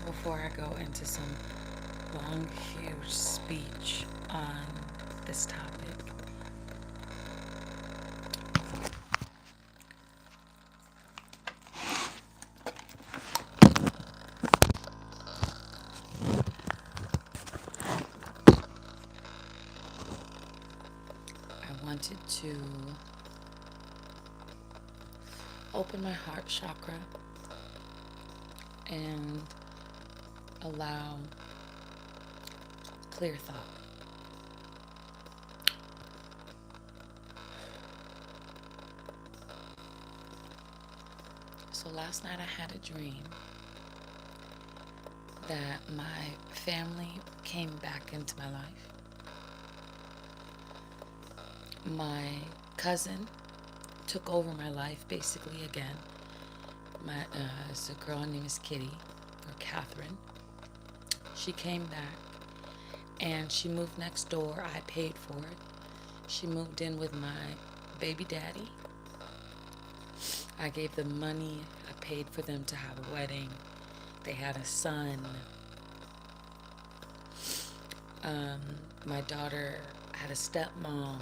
before I go into some long, huge speech on this topic, I wanted to open my heart chakra and allow clear thought. So last night I had a dream that my family came back into my life. My cousin took over my life basically again. It's a girl named Kitty, or Catherine. She came back and she moved next door. I paid for it. She moved in with my baby daddy. I gave them money. I paid for them to have a wedding. They had a son. My daughter had a stepmom.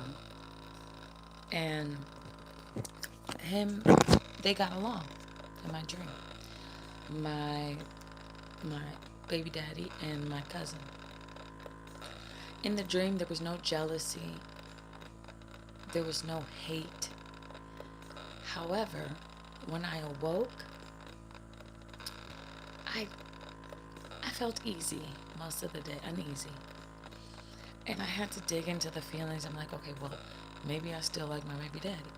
And they got along in my dream. My baby daddy and my cousin. In the dream, there was no jealousy. There was no hate. However, when I awoke, I felt easy most of the day, uneasy. And I had to dig into the feelings. I'm like, okay, well, maybe I still like my baby daddy.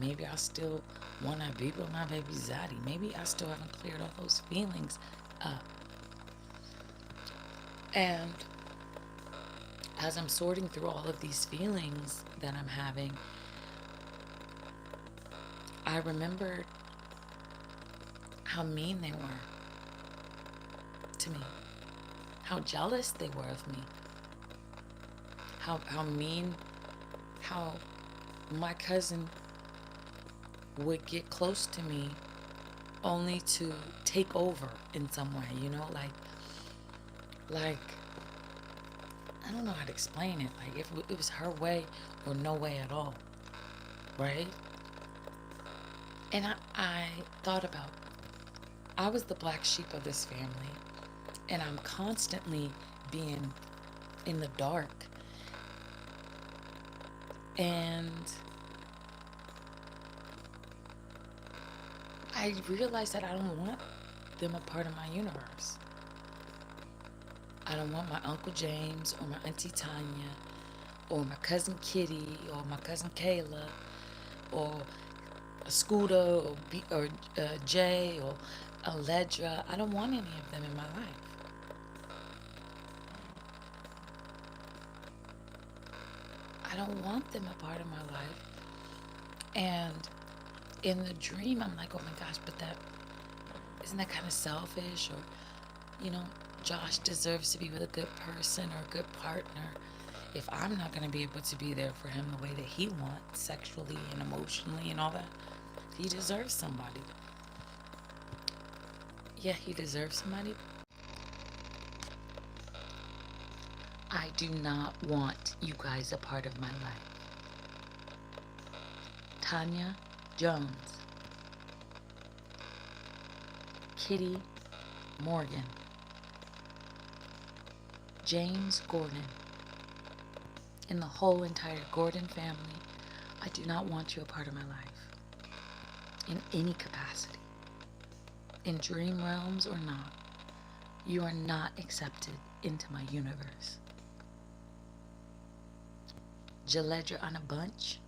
Maybe I still want to be with my baby zaddy. Maybe I still haven't cleared all those feelings up. And as I'm sorting through all of these feelings that I'm having, I remembered how mean they were to me, how jealous they were of me, how mean, how my cousin would get close to me only to take over in some way, like I don't know how to explain it, like if it was her way or no way at all, right? And I thought about, I was the black sheep of this family, and I'm constantly being in the dark. And I realized that I don't want them a part of my universe. I don't want my Uncle James or my Auntie Tanya or my cousin Kitty or my cousin Kayla or Scooter or Jay or Aledra. I don't want any of them in my life. I don't want them a part of my life. And in the dream, I'm like, oh my gosh, but isn't that kind of selfish? Or, Josh deserves to be with a good person or a good partner. If I'm not going to be able to be there for him the way that he wants, sexually and emotionally and all that, he deserves somebody. Yeah, he deserves somebody. I do not want you guys a part of my life. Tanya Jones, Kitty Morgan, James Gordon, and the whole entire Gordon family, I do not want you a part of my life. In any capacity. In dream realms or not, you are not accepted into my universe. Jaledra on a bunch,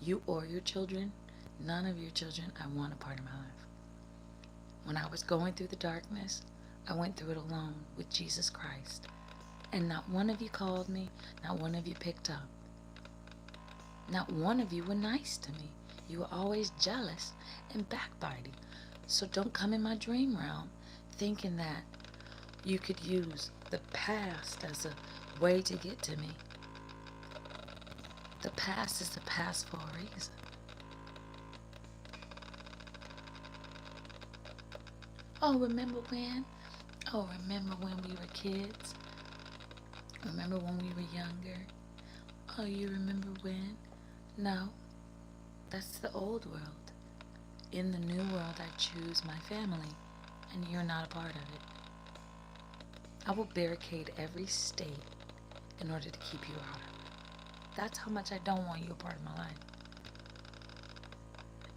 you or your children, none of your children I want a part of my life. When I was going through the darkness, I went through it alone with Jesus Christ. And not one of you called me, not one of you picked up. Not one of you were nice to me. You were always jealous and backbiting. So don't come in my dream realm thinking that you could use the past as a way to get to me. The past is the past for a reason. Oh, remember when Oh, remember when we were kids? Remember when we were younger? Oh, you remember when? No, that's the old world. In the new world, I choose my family, and you're not a part of it. I will barricade every state in order to keep you out of it. That's how much I don't want you a part of my life.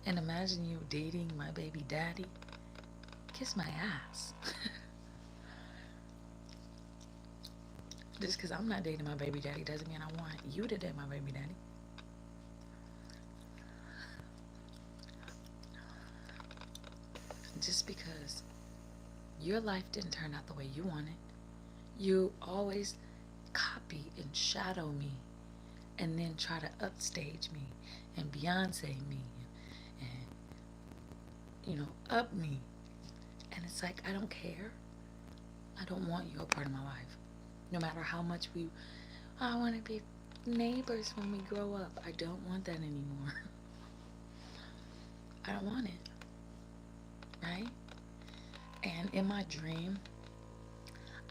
And imagine you dating my baby daddy. Kiss my ass. Just because I'm not dating my baby daddy doesn't mean I want you to date my baby daddy. Just because your life didn't turn out the way you wanted. You always copy and shadow me and then try to upstage me and Beyonce me and up me. And it's like, I don't care. I don't want you a part of my life. No matter how much I want to be neighbors when we grow up. I don't want that anymore. I don't want it. Right? And in my dream,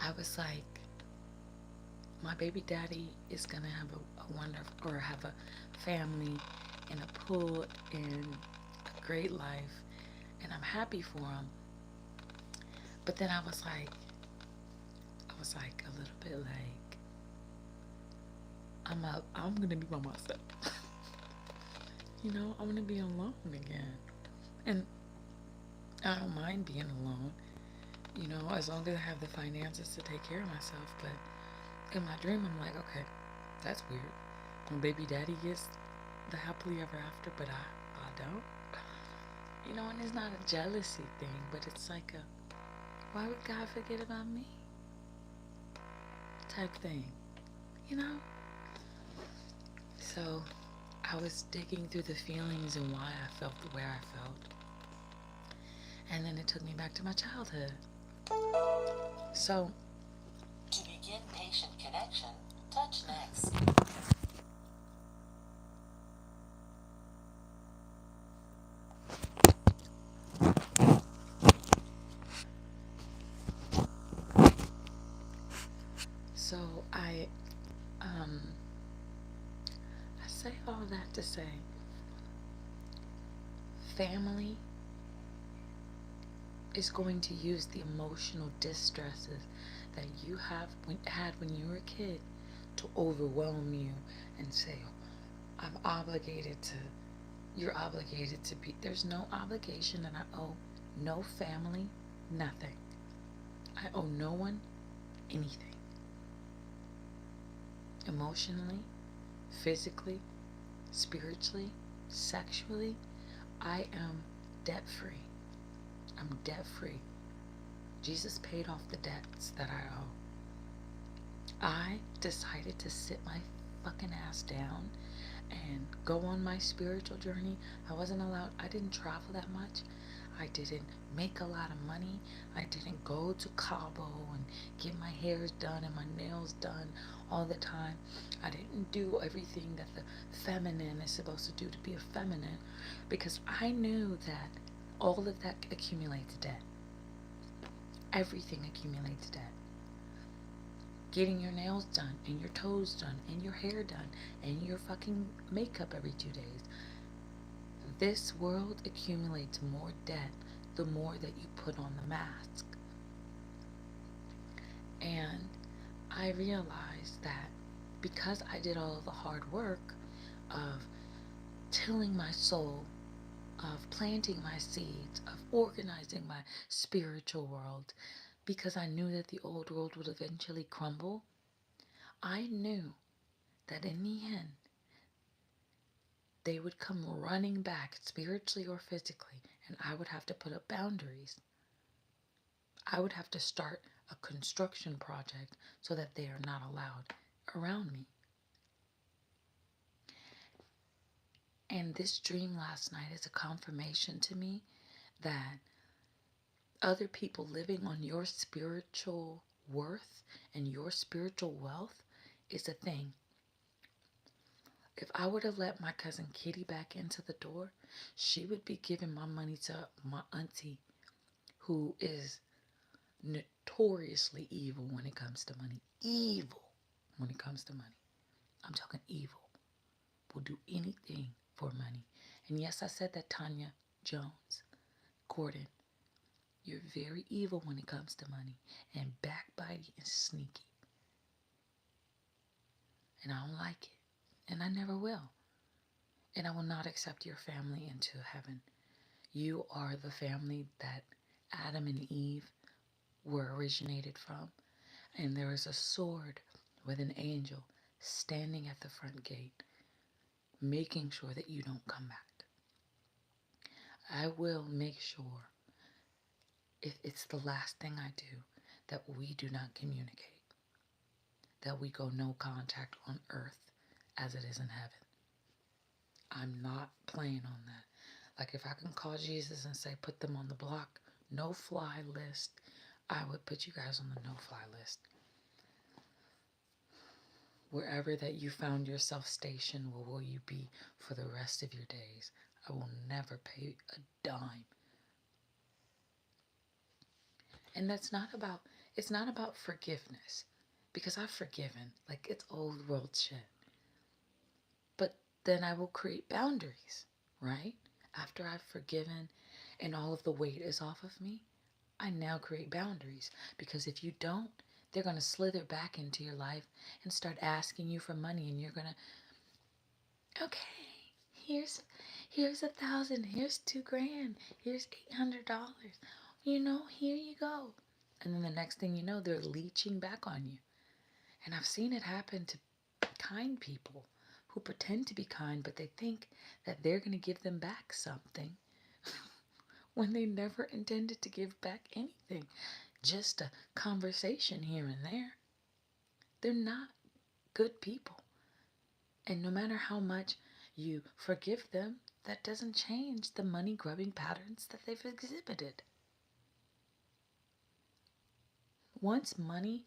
I was like, my baby daddy is going to have a wonderful, or have a family and a pool and a great life. And I'm happy for him. But then I was like a little bit like, I'm going to be by myself. I'm going to be alone again. And I don't mind being alone, as long as I have the finances to take care of myself. But in my dream, I'm like, okay, that's weird. My baby daddy gets the happily ever after, but I don't. And it's not a jealousy thing, but it's like why would God forget about me? Type thing, So I was digging through the feelings and why I felt the way I felt. And then it took me back to my childhood. So, to begin patient connection, touch next. I say all that to say, family is going to use the emotional distresses that you had when you were a kid to overwhelm you and say, you're obligated to be. There's no obligation, and I owe no family nothing. I owe no one anything. Emotionally, physically, spiritually, sexually, I am debt free. I'm debt free. Jesus paid off the debts that I owe. I decided to sit my fucking ass down and go on my spiritual journey. I didn't travel that much. I didn't make a lot of money. I didn't go to Cabo and get my hairs done and my nails done all the time. I didn't do everything that the feminine is supposed to do to be a feminine, because I knew that all of that accumulates debt. Everything accumulates debt. Getting your nails done and your toes done and your hair done and your fucking makeup every 2 days. This world accumulates more debt the more that you put on the mask. And I realized that because I did all of the hard work of tilling my soul, of planting my seeds, of organizing my spiritual world, because I knew that the old world would eventually crumble, I knew that in the end, they would come running back, spiritually or physically, and I would have to put up boundaries. I would have to start a construction project so that they are not allowed around me. And this dream last night is a confirmation to me that other people living on your spiritual worth and your spiritual wealth is a thing. If I would have let my cousin Kitty back into the door, she would be giving my money to my auntie, who is notoriously evil when it comes to money. Evil when it comes to money. I'm talking evil. Will do anything for money. And yes, I said that, Tanya Jones. Gordon, you're very evil when it comes to money. And backbiting and sneaky. And I don't like it. And I never will. And I will not accept your family into heaven. You are the family that Adam and Eve were originated from. And there is a sword with an angel standing at the front gate, making sure that you don't come back. I will make sure, if it's the last thing I do, that we do not communicate, that we go no contact on earth as it is in heaven. I'm not playing on that. Like if I can call Jesus and say, put them on the block, no fly list, I would put you guys on the no fly list. Wherever that you found yourself stationed, where will you be for the rest of your days? I will never pay a dime. And it's not about forgiveness, because I've forgiven, like it's old world shit. But then I will create boundaries, right? After I've forgiven and all of the weight is off of me, I now create boundaries, because if you don't, they're going to slither back into your life and start asking you for money, and you're going to, okay, here's 1,000, here's 2 grand, here's $800. Here you go. And then the next thing you know, they're leeching back on you. And I've seen it happen to kind people who pretend to be kind, but they think that they're going to give them back something when they never intended to give back anything. Just a conversation here and there. They're not good people. And no matter how much you forgive them, that doesn't change the money grubbing patterns that they've exhibited. Once money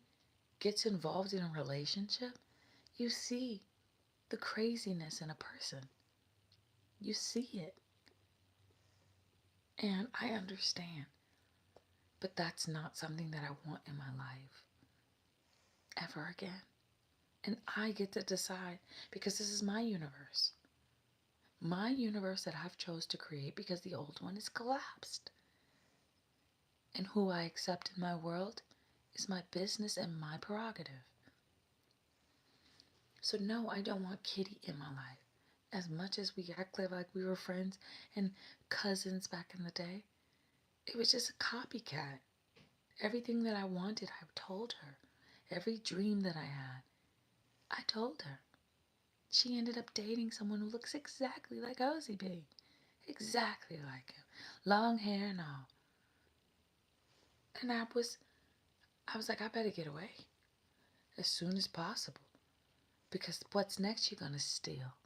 gets involved in a relationship, you see the craziness in a person. You see it. And I understand. But that's not something that I want in my life ever again. And I get to decide, because this is my universe. My universe that I've chose to create, because the old one is collapsed. And who I accept in my world is my business and my prerogative. So no, I don't want Kitty in my life. As much as we acted like we were friends and cousins back in the day, it was just a copycat. Everything that I wanted, I told her. Every dream that I had, I told her. She ended up dating someone who looks exactly like Ozzy B. Exactly like him. Long hair and all. And I was like, I better get away as soon as possible. Because what's next you're going to steal,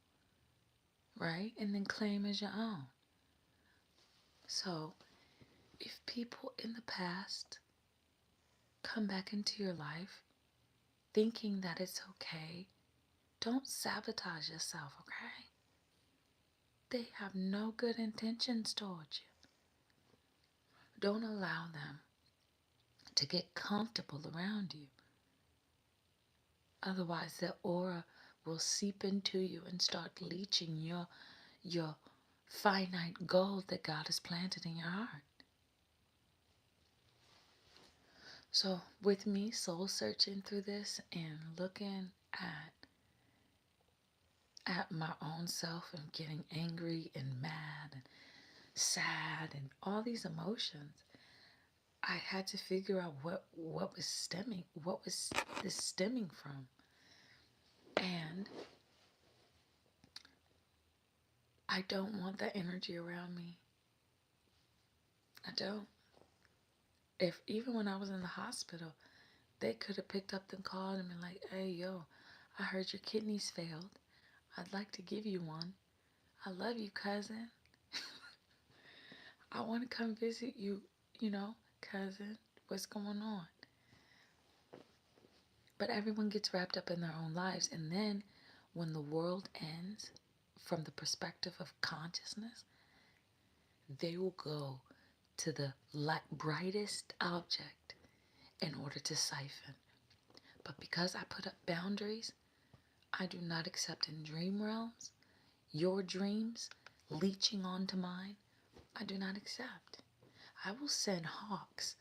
right? And then claim as your own. So, if people in the past come back into your life thinking that it's okay, don't sabotage yourself, okay? They have no good intentions towards you. Don't allow them to get comfortable around you. Otherwise, their aura will seep into you and start leeching your finite gold that God has planted in your heart. So with me soul searching through this and looking at my own self and getting angry and mad and sad and all these emotions, I had to figure out what was this stemming from. And I don't want that energy around me. I don't. If even when I was in the hospital, they could have picked up the call and been like, hey, yo, I heard your kidneys failed. I'd like to give you one. I love you, cousin. I want to come visit you, cousin. What's going on? But everyone gets wrapped up in their own lives. And then when the world ends, from the perspective of consciousness, they will go to the brightest object in order to siphon. But because I put up boundaries, I do not accept in dream realms your dreams leeching onto mine. I do not accept. I will send hawks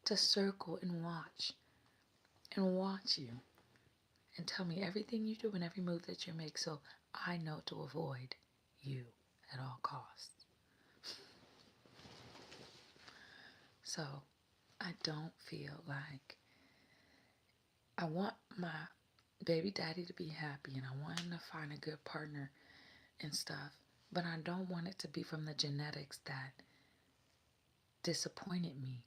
to circle and watch you and tell me everything you do and every move that you make so I know to avoid you at all costs. So I don't feel like I want my baby daddy to be happy and I want him to find a good partner and stuff, but I don't want it to be from the genetics that disappointed me,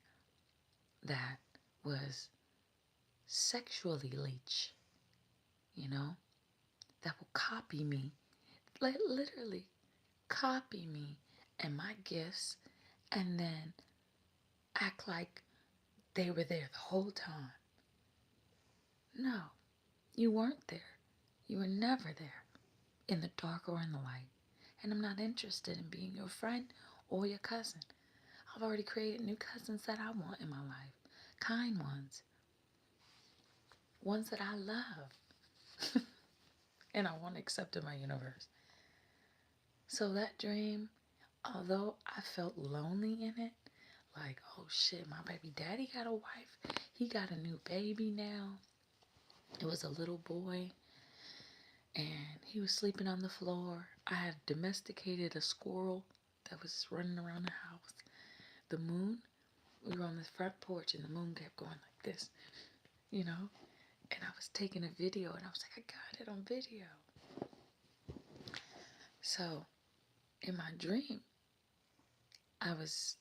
that was sexually leech, that will copy me, like literally copy me and my gifts, and then act like they were there the whole time. No, you weren't there. You were never there, in the dark or in the light. And I'm not interested in being your friend or your cousin. I've already created new cousins that I want in my life. Kind ones. Ones that I love. And I want to accept in my universe. So that dream, although I felt lonely in it, like, oh shit, my baby daddy got a wife. He got a new baby now. It was a little boy. And he was sleeping on the floor. I had domesticated a squirrel that was running around the house. The moon, we were on the front porch and the moon kept going like this, And I was taking a video and I was like, I got it on video. So in my dream, I was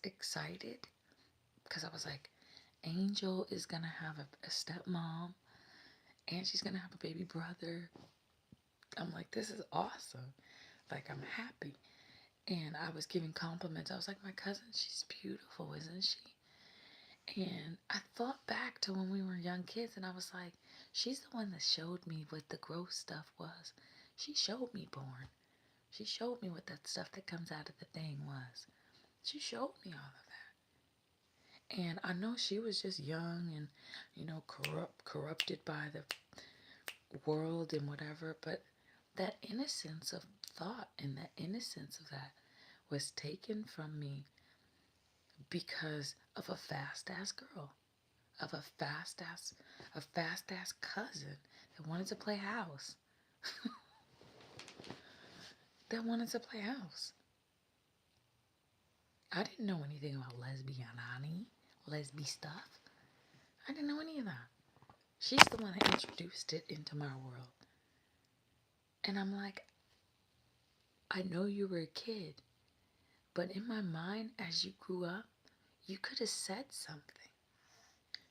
excited because I was like, Angel is gonna have a stepmom and she's gonna have a baby brother. I'm like, this is awesome. Like, I'm happy. And I was giving compliments. I was like, my cousin, she's beautiful, isn't she? And I thought back to when we were young kids and I was like, she's the one that showed me what the gross stuff was. She showed me porn. She showed me what that stuff that comes out of the thing was. She showed me all of that. And I know she was just young and, corrupted by the world and whatever, but that innocence of thought and that innocence of that was taken from me because of a fast ass girl, of a fast ass cousin that wanted to play house. That wanted to play house. I didn't know anything about lesbian stuff. I didn't know any of that. She's the one that introduced it into my world. And I'm like, I know you were a kid, but in my mind, as you grew up, you could have said something.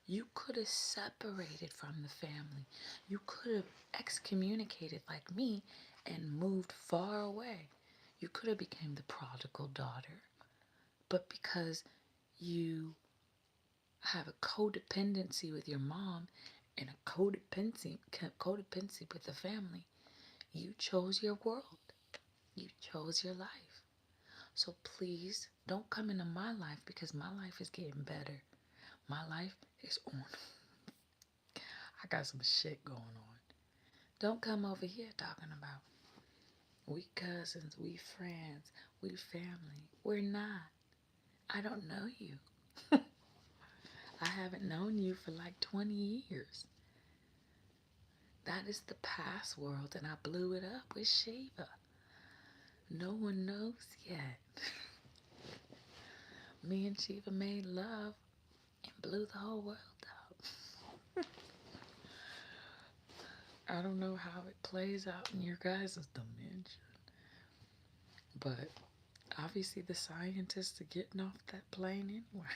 You could have separated from the family. You could have excommunicated like me and moved far away. You could have become the prodigal daughter. But because you have a codependency with your mom and a codependency with the family, you chose your world. You chose your life. So please don't come into my life because my life is getting better. My life is on. I got some shit going on. Don't come over here talking about we cousins, we friends, we family. We're not. I don't know you. I haven't known you for like 20 years. That is the past world, and I blew it up with Shiva. No one knows yet. Me and Shiva made love and blew the whole world up. I don't know how it plays out in your guys' dimension. But obviously the scientists are getting off that plane anyway.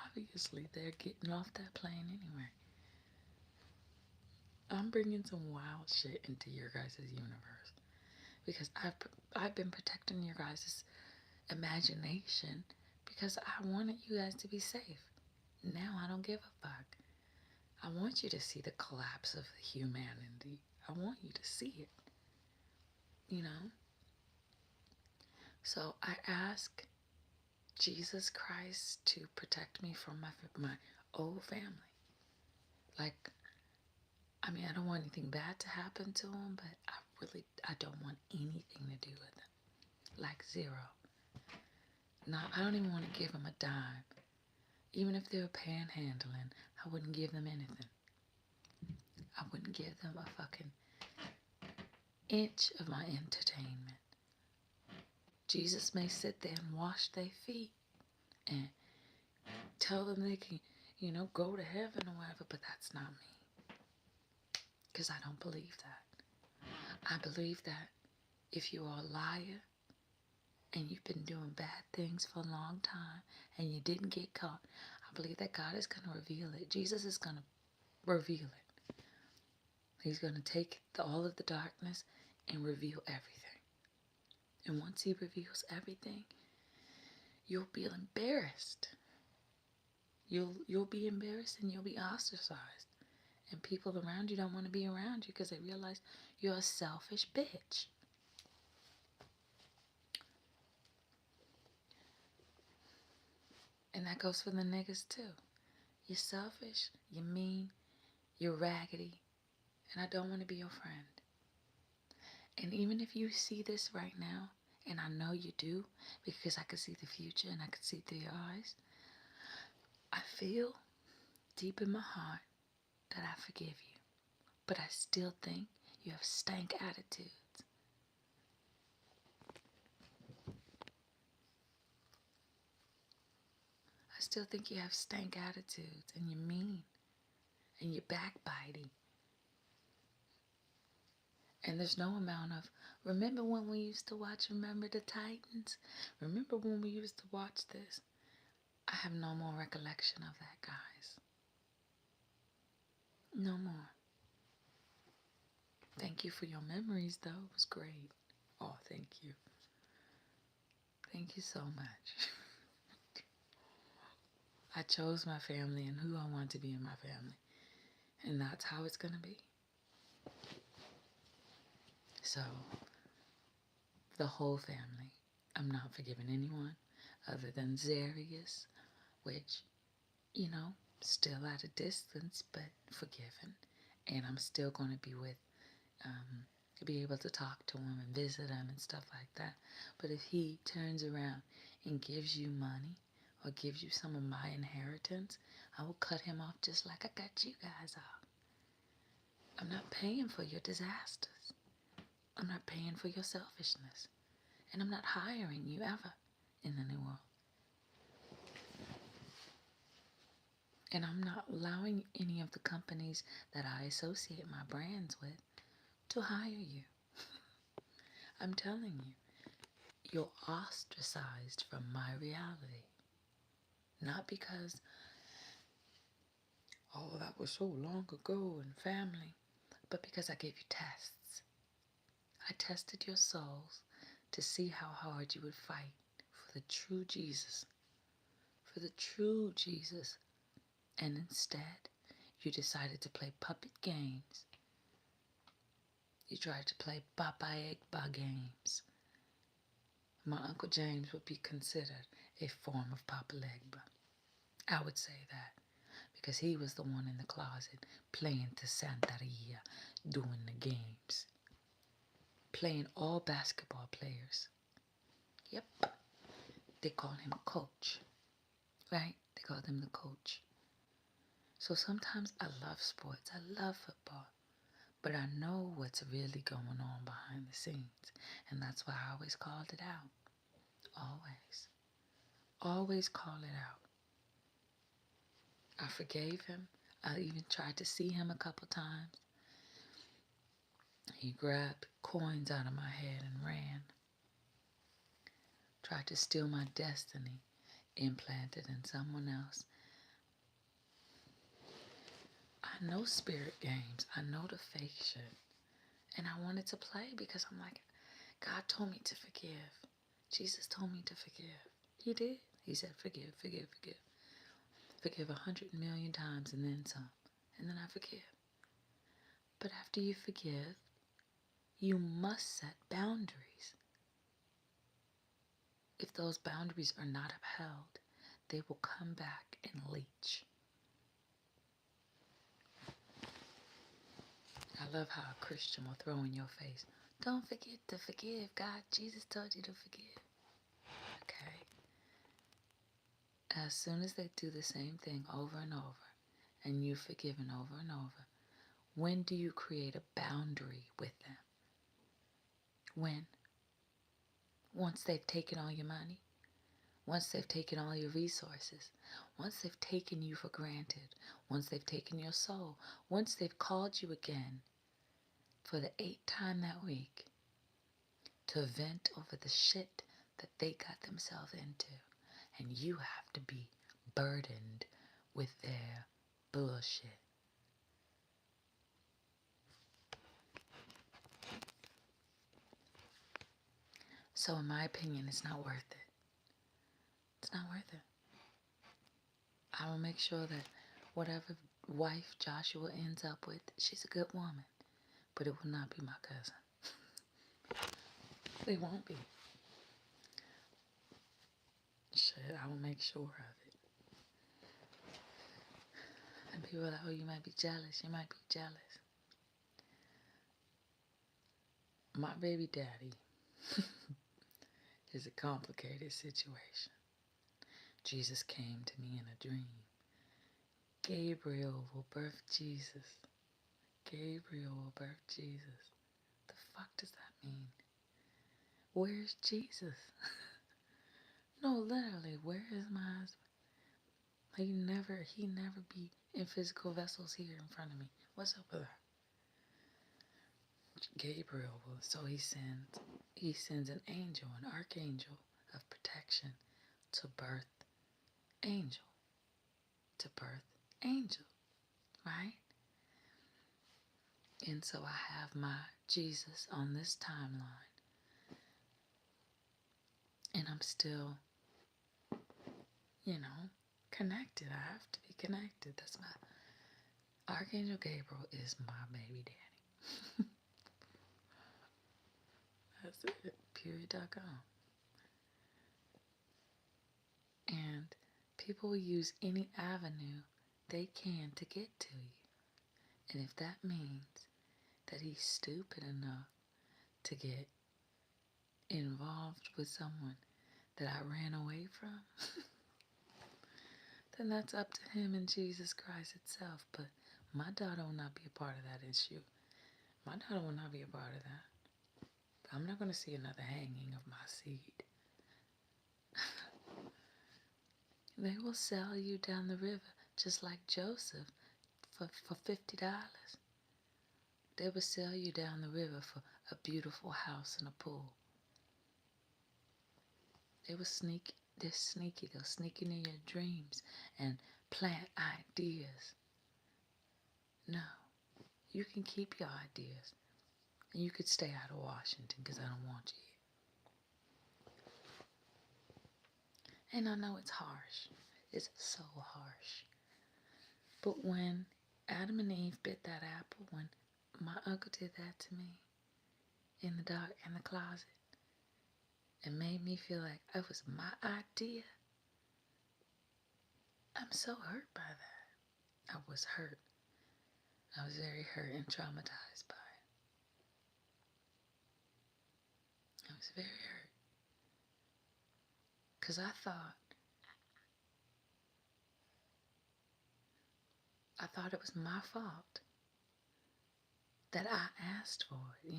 Obviously they're getting off that plane anyway. I'm bringing some wild shit into your guys' universe because I've been protecting your guys' imagination because I wanted you guys to be safe. Now I don't give a fuck. I want you to see the collapse of humanity. I want you to see it. So I ask Jesus Christ to protect me from my old family. Like, I mean, I don't want anything bad to happen to them, but I don't want anything to do with them. Like zero. No, I don't even want to give them a dime. Even if they were panhandling, I wouldn't give them anything. I wouldn't give them a fucking inch of my entertainment. Jesus may sit there and wash their feet and tell them they can, go to heaven or whatever, but that's not me. Because I don't believe that. I believe that if you are a liar and you've been doing bad things for a long time and you didn't get caught, I believe that God is going to reveal it. Jesus is going to reveal it. He's going to take all of the darkness and reveal everything. And once he reveals everything, you'll be embarrassed. You'll be embarrassed and you'll be ostracized. And people around you don't want to be around you because they realize you're a selfish bitch. And that goes for the niggas too. You're selfish, you're mean, you're raggedy, and I don't want to be your friend. And even if you see this right now, and I know you do, because I can see the future and I can see through your eyes, I feel deep in my heart that I forgive you. But I still think you have stank attitudes. I still think you have stank attitudes and you're mean and you're backbiting. And there's no amount of, remember when we used to watch Remember the Titans? Remember when we used to watch this? I have no more recollection of that, guys. No more. Thank you for your memories, though. It was great. Oh, thank you. Thank you so much. I chose my family and who I want to be in my family. And that's how it's going to be. So, the whole family. I'm not forgiving anyone other than Zarius, which, still at a distance, but forgiven. And I'm still going to be be able to talk to him and visit him and stuff like that. But if he turns around and gives you money or gives you some of my inheritance, I will cut him off just like I cut you guys off. I'm not paying for your disasters. I'm not paying for your selfishness. And I'm not hiring you ever in the new world. And I'm not allowing any of the companies that I associate my brands with to hire you. I'm telling you, you're ostracized from my reality. Not because, oh, that was so long ago and family, but because I gave you tests. I tested your souls to see how hard you would fight for the true Jesus. For the true Jesus. And instead, you decided to play puppet games. You tried to play Baba Egba games. My Uncle James would be considered a form of Papa Legba. I would say that. Because he was the one in the closet playing to Santeria, doing the games. Playing all basketball players. Yep. They call him coach. Right? They call him the coach. So sometimes I love sports. I love football. But I know what's really going on behind the scenes. And that's why I always called it out. Always. Always call it out. I forgave him. I even tried to see him a couple times. He grabbed coins out of my head and ran. Tried to steal my destiny, implanted in someone else. I know spirit games. I know the fake shit. And I wanted to play because I'm like, God told me to forgive. Jesus told me to forgive. He did. He said, forgive, forgive, forgive. Forgive 100 million times and then some. And then I forgive. But after you forgive, you must set boundaries. if those boundaries are not upheld, they will come back and leach. I love how a Christian will throw in your face, don't forget to forgive. God, Jesus told you to forgive. Okay? As soon as they do the same thing over and over, and you've forgiven over and over, when do you create a boundary with them? When? Once they've taken all your money? Once they've taken all your resources? Once they've taken you for granted? Once they've taken your soul? Once they've called you again for the 8th time that week to vent over the shit that they got themselves into, and you have to be burdened with their bullshit. So in my opinion, it's not worth it. It's not worth it. I will make sure that whatever wife Joshua ends up with, she's a good woman, but it will not be my cousin. It won't be. Shit, I will make sure of it. And people are like, oh, you might be jealous. You might be jealous. My baby daddy is a complicated situation. Jesus came to me in a dream. Gabriel will birth Jesus. Gabriel will birth Jesus. The fuck does that mean? Where's Jesus? No, literally, where is my husband? He never be in physical vessels here in front of me. What's up with that? Gabriel will, so he sends an angel, an archangel of protection to birth angel. To birth angel, right? And so I have my Jesus on this timeline. And I'm still, connected. I have to be connected. That's my Archangel Gabriel is my baby daddy. That's it. Period.com. And people will use any avenue they can to get to you. And if that means that he's stupid enough to get involved with someone that I ran away from, then that's up to him and Jesus Christ itself. But my daughter will not be a part of that issue. My daughter will not be a part of that. I'm not going to see another hanging of my seed. They will sell you down the river just like Joseph for $50. They will sell you down the river for a beautiful house and a pool. They're sneaky. They'll sneak into your dreams and plant ideas. No, you can keep your ideas. And you could stay out of Washington because I don't want you here. And I know it's harsh. It's so harsh. But when Adam and Eve bit that apple, when my uncle did that to me in the dark, in the closet, it made me feel like it was my idea. I'm so hurt by that. I was hurt. I was very hurt and traumatized by it. I was very hurt. Because I thought it was my fault that I asked for it,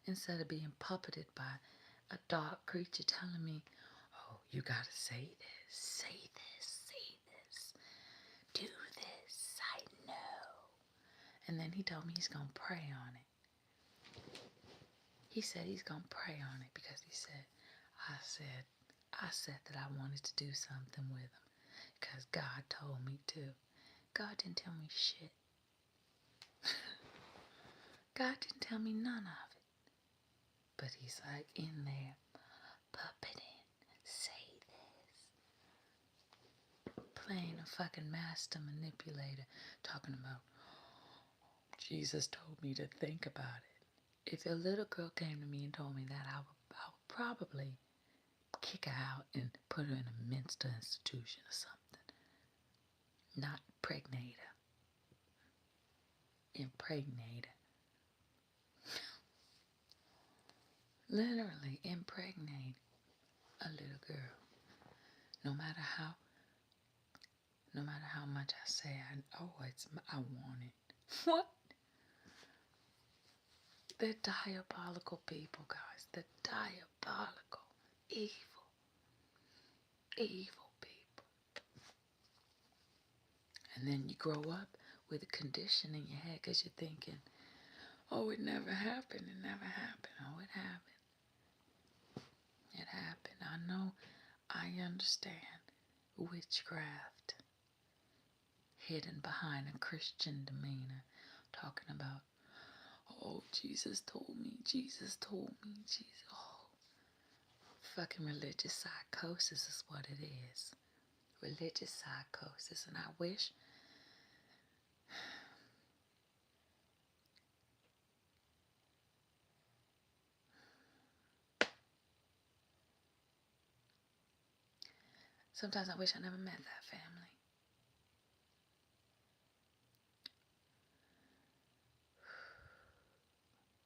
Instead of being puppeted by a dark creature telling me, oh, you gotta say this, do this, I know. And then he told me he's gonna pray on it. He said he's gonna pray on it because I said that I wanted to do something with him because God told me to. God didn't tell me shit. God didn't tell me none of it. But he's like in there, puppeting, say this. Playing a fucking master manipulator, talking about, Jesus told me to think about it. If a little girl came to me and told me that, I would I would probably kick her out and put her in a mental institution or something. Not impregnate her. Impregnate her. Literally impregnate a little girl. No matter how much I say, I want it. What? They're diabolical people, guys. They're diabolical. Evil. Evil people. And then you grow up with a condition in your head because you're thinking, oh, it never happened. It never happened. Oh, it happened. It happened. I know. I understand witchcraft hidden behind a Christian demeanor, talking about, oh, Jesus told me, Jesus told me, Jesus. Oh, fucking religious psychosis is what it is. Religious psychosis. And I wish sometimes I wish I never met that family.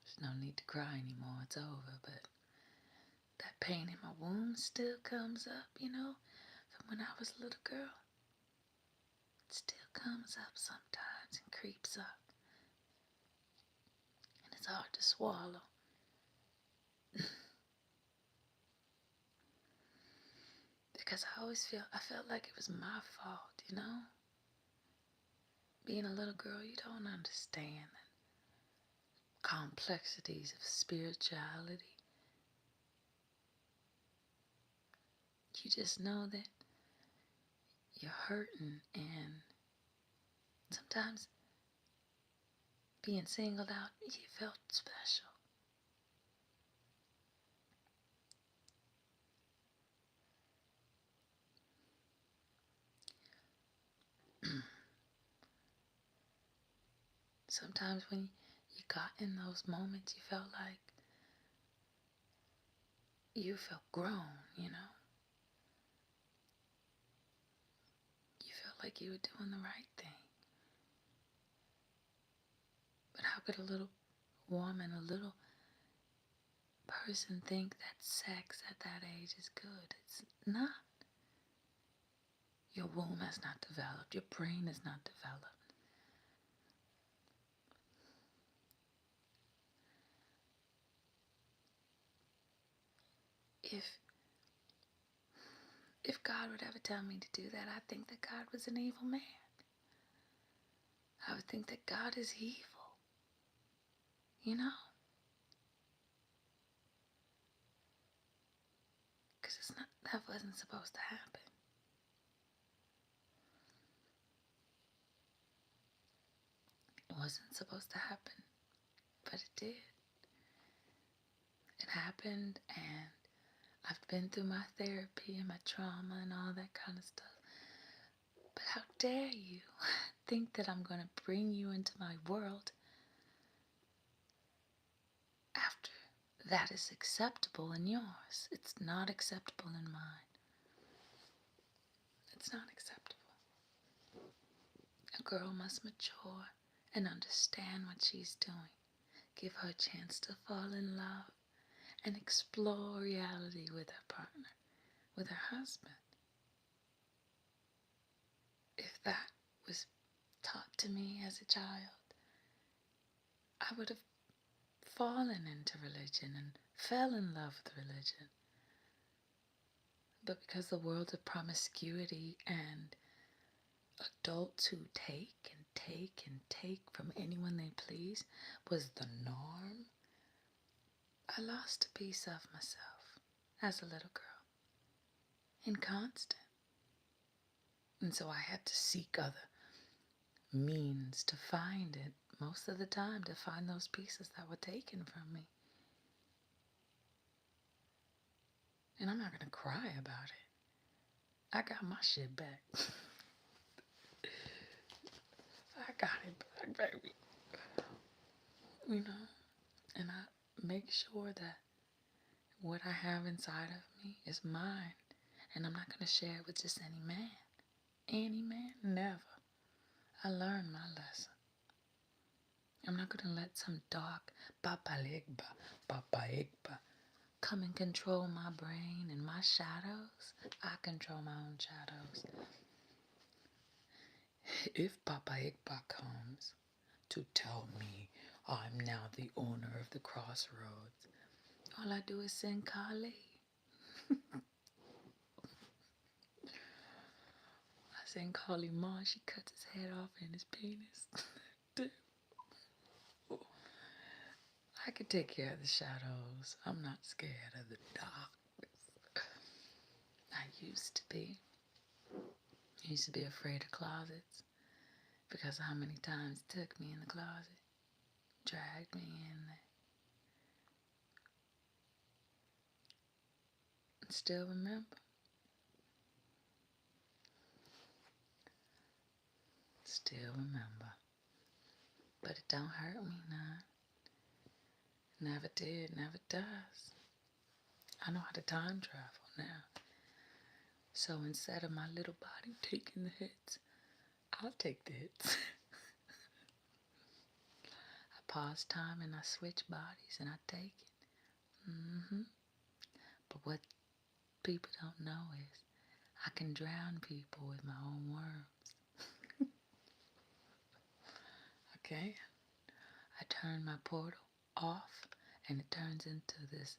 There's no need to cry anymore. It's over. But that pain in my womb still comes up, from when I was a little girl. It still comes up sometimes and creeps up. And it's hard to swallow. Because I felt like it was my fault, Being a little girl, you don't understand the complexities of spirituality. You just know that you're hurting, and sometimes being singled out, you felt special. Sometimes when you got in those moments, you felt like you felt grown, You felt like you were doing the right thing. But how could a little woman, a little person think that sex at that age is good? It's not. Your womb has not developed. Your brain is not developed. If God would ever tell me to do that, I think that God was an evil man. I would think that God is evil. Because that wasn't supposed to happen. It wasn't supposed to happen, but it did. It happened, and I've been through my therapy and my trauma and all that kind of stuff. But how dare you think that I'm going to bring you into my world after that is acceptable in yours? It's not acceptable in mine. It's not acceptable. A girl must mature and understand what she's doing. Give her a chance to fall in love and explore reality with her partner, with her husband. If that was taught to me as a child, I would have fallen into religion and fell in love with religion. But because the world of promiscuity and adults who take and take and take from anyone they please was the norm, I lost a piece of myself as a little girl, inconstant. And so I had to seek other means to find it, most of the time, to find those pieces that were taken from me. And I'm not going to cry about it. I got my shit back. I got it back, baby. And I make sure that What I have inside of me is mine, and I'm not going to share it with just any man. Any man? Never. I learned my lesson. I'm not going to let some dark Papa come and control my brain and my shadows. I control my own shadows. If Papa Igba comes to tell me I'm now the owner of the crossroads, all I do is sing Kali. I sing Kali Ma, she cuts his head off and his penis. I can take care of the shadows. I'm not scared of the dark. I used to be. I used to be afraid of closets because of how many times it took me in the closet, dragged me in there. Still remember. Still remember. But it don't hurt me none. Never did, never does. I know how to time travel now. So instead of my little body taking the hits, I'll take the hits. I pause time and I switch bodies and I take it. But what people don't know is I can drown people with my own words. Okay? I turn my portal off and it turns into this,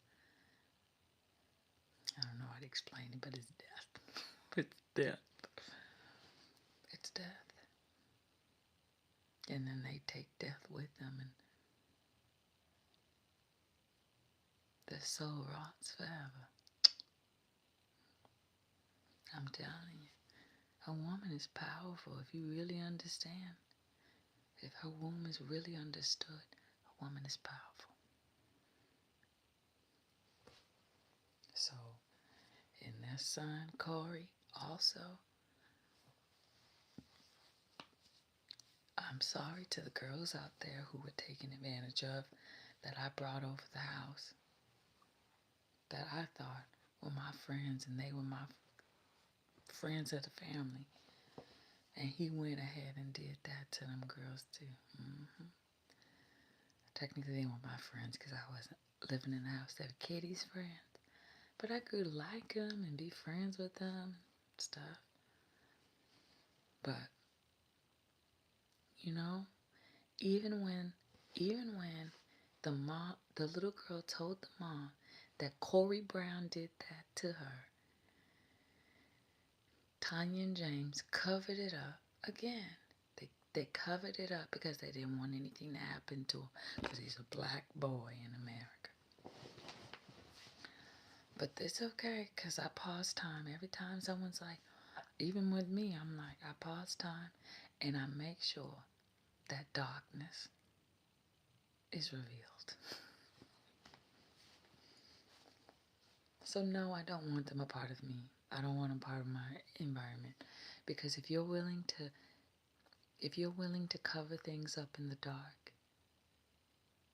I don't know how to explain it, but it's death. It's death. It's death. And then they take death with them and their soul rots forever. I'm telling you, a woman is powerful if you really understand. If her womb is really understood, a woman is powerful. So, in their son, Corey, also, I'm sorry to the girls out there who were taken advantage of that I brought over the house, that I thought were my friends and they were my friends of the family. And he went ahead and did that to them girls too. Technically, they weren't my friends because I wasn't living in the house. They were Kitty's friends. But I grew to like them and be friends with them and stuff. But, you know, even when the little girl told the mom that Corey Brown did that to her, Tanya and James covered it up again. They covered it up because they didn't want anything to happen to him because he's a black boy in America. But it's okay because I pause time. Every time someone's like, even with me, I'm like, I pause time and I make sure that darkness is revealed. So no, I don't want them a part of me. I don't want them part of my environment. Because if you're willing to cover things up in the dark,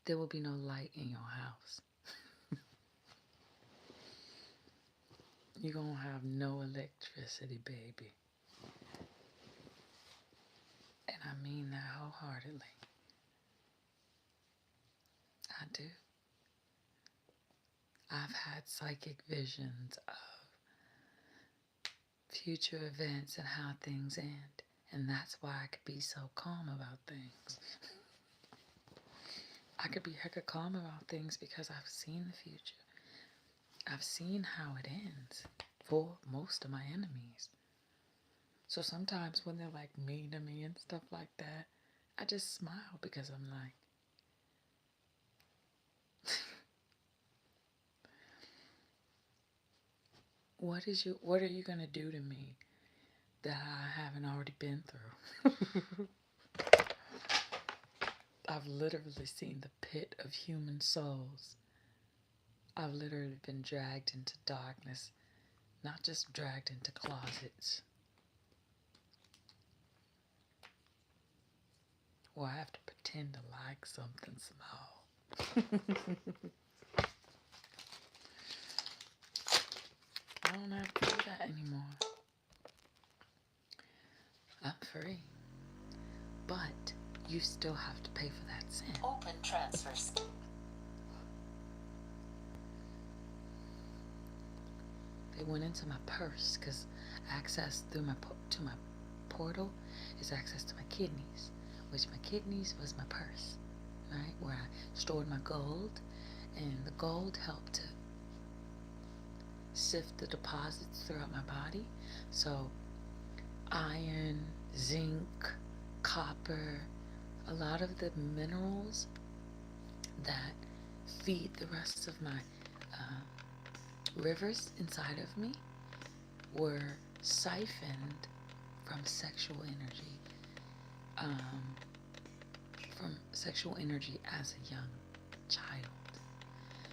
there will be no light in your house. You're going to have no electricity, baby. And I mean that wholeheartedly. I do. I've had psychic visions of future events and how things end. And that's why I could be so calm about things. I could be hecka calm about things because I've seen the future. I've seen how it ends for most of my enemies. So sometimes when they're like mean to me and stuff like that, I just smile because I'm like, what are you gonna do to me that I haven't already been through? I've literally seen the pit of human souls. I've literally been dragged into darkness, not just dragged into closets. Or I have to pretend to like something small. don't have to do that anymore. I'm free. But you still have to pay for that sin. Open transfers. They went into my purse because access through to my portal is access to my kidneys, which my kidneys was my purse, right? Where I stored my gold, and the gold helped to sift the deposits throughout my body. So iron, zinc, copper, a lot of the minerals that feed the rest of my rivers inside of me were siphoned from sexual energy, as a young child.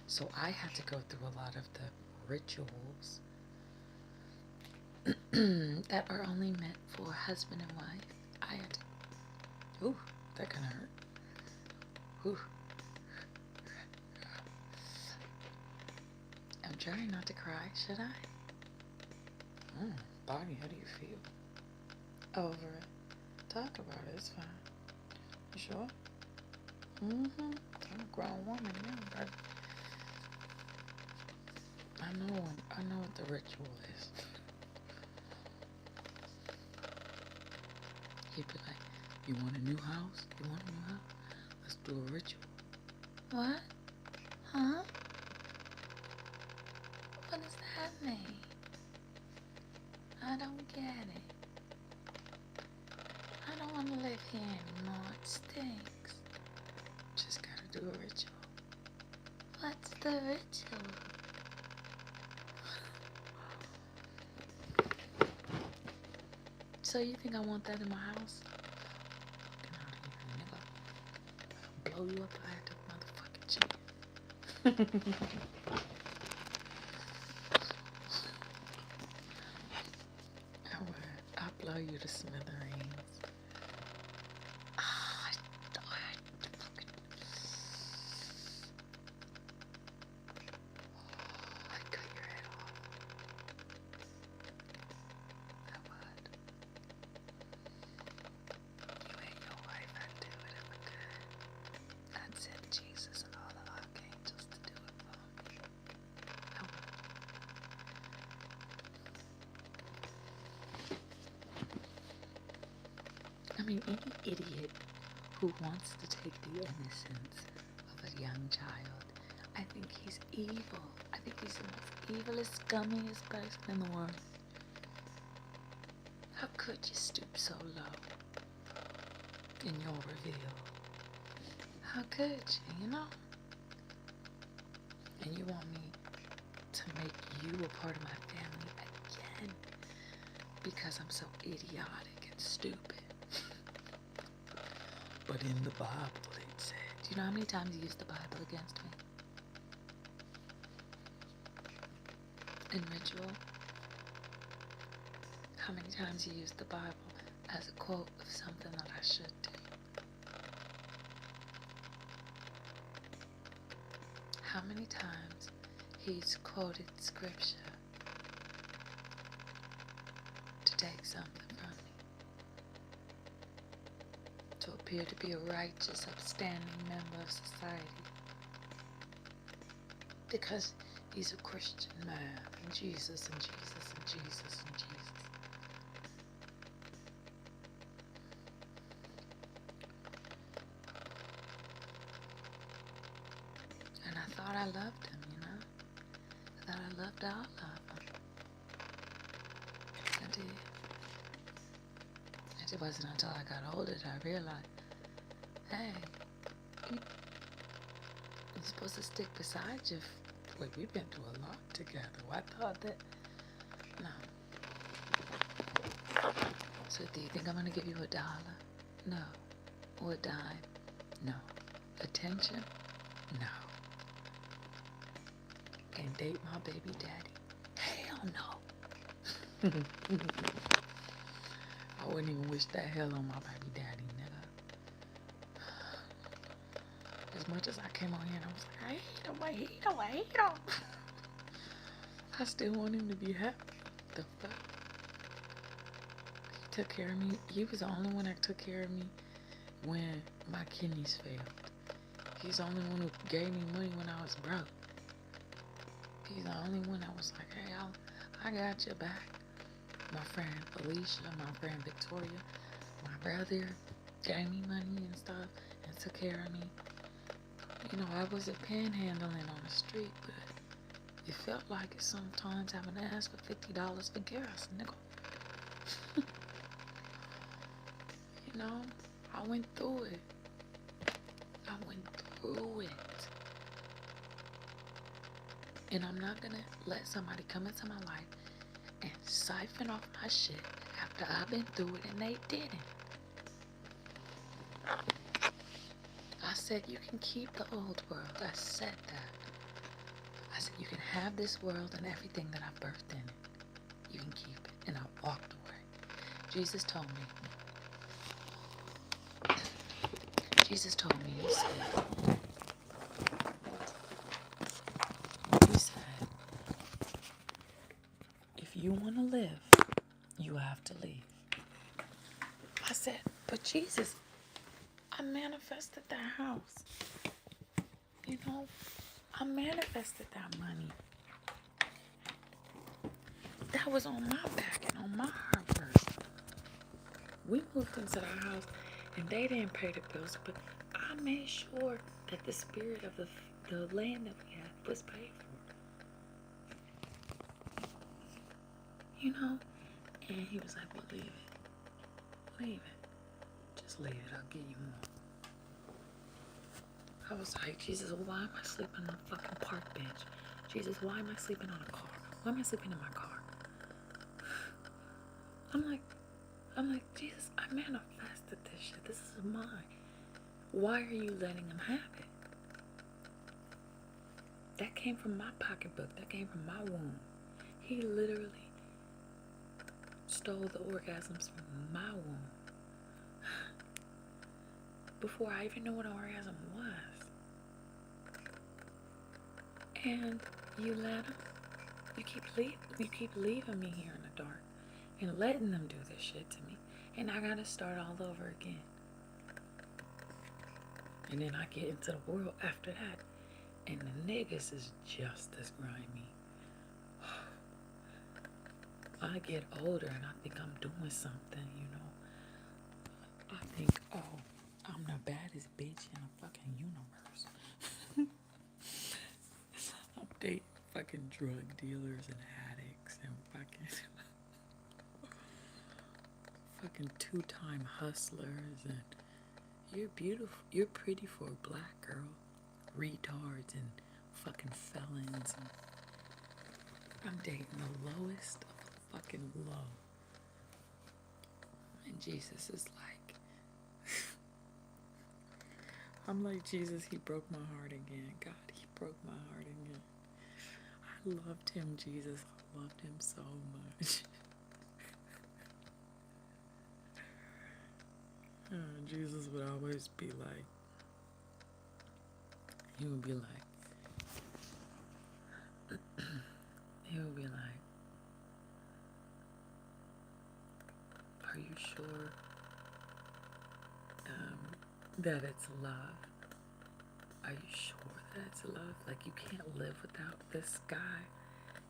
So I had to go through a lot of the rituals that are only meant for husband and wife. I had to. Ooh, that kind of hurt. Ooh. I'm trying not to cry, should I? Bonnie, how do you feel? Over it. Talk about it, it's fine. You sure? I'm a grown woman now, but I know what the ritual is. He'd be like, you want a new house? You want a new house? Let's do a ritual. What? Huh? What does that mean? I don't get it. I don't want to live here anymore. It stinks. Just gotta do a ritual. What's the ritual? So you think I want that in my house? Get out of here, nigga. I'll blow you up if I had to motherfucking chance. I'll blow you to smithereens. I cut your head off. I would. You ain't your wife, I'd do it if I could. I'd send Jesus and all the archangels to do it for me. I would. I mean, any idiot who wants to take the innocence of a young child, I think he's evil. I think he's the most evilest, scummiest person in the world. How could you stoop so low in your reveal? How could you know? And you want me to make you a part of my family again because I'm so idiotic and stupid. But in the Bible it said, do you know how many times he used the Bible against me? In ritual? How many times he used the Bible as a quote of something that I should do? How many times he's quoted scripture to take something from me? To appear to be a righteous, upstanding member of society. Because he's a Christian man, and Jesus, and Jesus, and Jesus, and Jesus. And I thought I loved him, you know? I thought I loved all of them. I did. It wasn't until I got older that I realized, hey, you're supposed to stick beside you. Wait, we've been through a lot together. I thought that, no. So do you think I'm going to give you $1? No. Or a dime? No. Attention? No. Can't date my baby daddy? Hell no. I wouldn't even wish that hell on my baby daddy, nigga. As much as I came on here and I was like, I hate him. I still want him to be happy. The fuck? He took care of me. He was the only one that took care of me when my kidneys failed. He's the only one who gave me money when I was broke. He's the only one that was like, hey, I got your back. My friend Alicia, my friend Victoria, my brother gave me money and stuff and took care of me. You know, I wasn't panhandling on the street, but it felt like it sometimes having to ask for $50 for gas, nigga. You know, I went through it. And I'm not gonna let somebody come into my life and siphon off my shit after I've been through it and they didn't. I said you can keep the old world. I said that. I said you can have this world and everything that I've birthed in it. You can keep it. And I walked away. Jesus told me, he said, if you want to live, you have to leave. I said, but Jesus, I manifested that house. You know, I manifested that money. That was on my back and on my hard work. We moved into the house and they didn't pay the bills, but I made sure that the spirit of the land that we had was paid for. You know? And he was like, well, leave it. Leave it. Just leave it. I'll give you more. I was like, Jesus, why am I sleeping on a fucking park bench? Jesus, why am I sleeping on a car? Why am I sleeping in my car? I'm like, Jesus, I manifested this shit. This is mine. Why are you letting him have it? That came from my pocketbook. That came from my womb. He literally stole the orgasms from my womb. Before I even knew what an orgasm was. And you let him. You keep leaving me here in the dark and letting them do this shit to me. And I gotta start all over again. And then I get into the world after that. And the niggas is just as grimy. I get older and I think I'm doing something, you know. I think, oh, I'm the baddest bitch in the fucking universe. I'm dating fucking drug dealers and addicts and fucking two-time hustlers, and you're beautiful. You're pretty for a black girl. Retards and fucking felons. And I'm dating the lowest of the fucking low. And Jesus is like, I'm like, Jesus, he broke my heart again. God, he broke my heart again. I loved him, Jesus. I loved him so much. Jesus would always be like, he would be like, are you sure that it's love? Are you sure that it's love? Like, you can't live without this guy?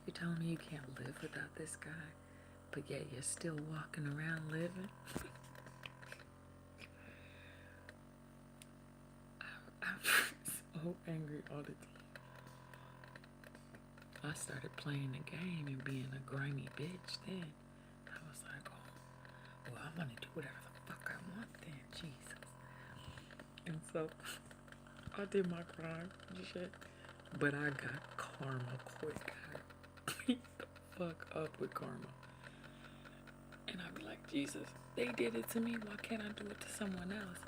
You're telling me you can't live without this guy, but yet you're still walking around living? I'm so angry all the time. I started playing the game and being a grimy bitch then. I was like, oh, well, I'm gonna do whatever the fuck I want then, Jesus. And so I did my crime and shit, but I got karma quick. I beat the fuck up with karma. And I'd be like, Jesus, they did it to me, why can't I do it to someone else?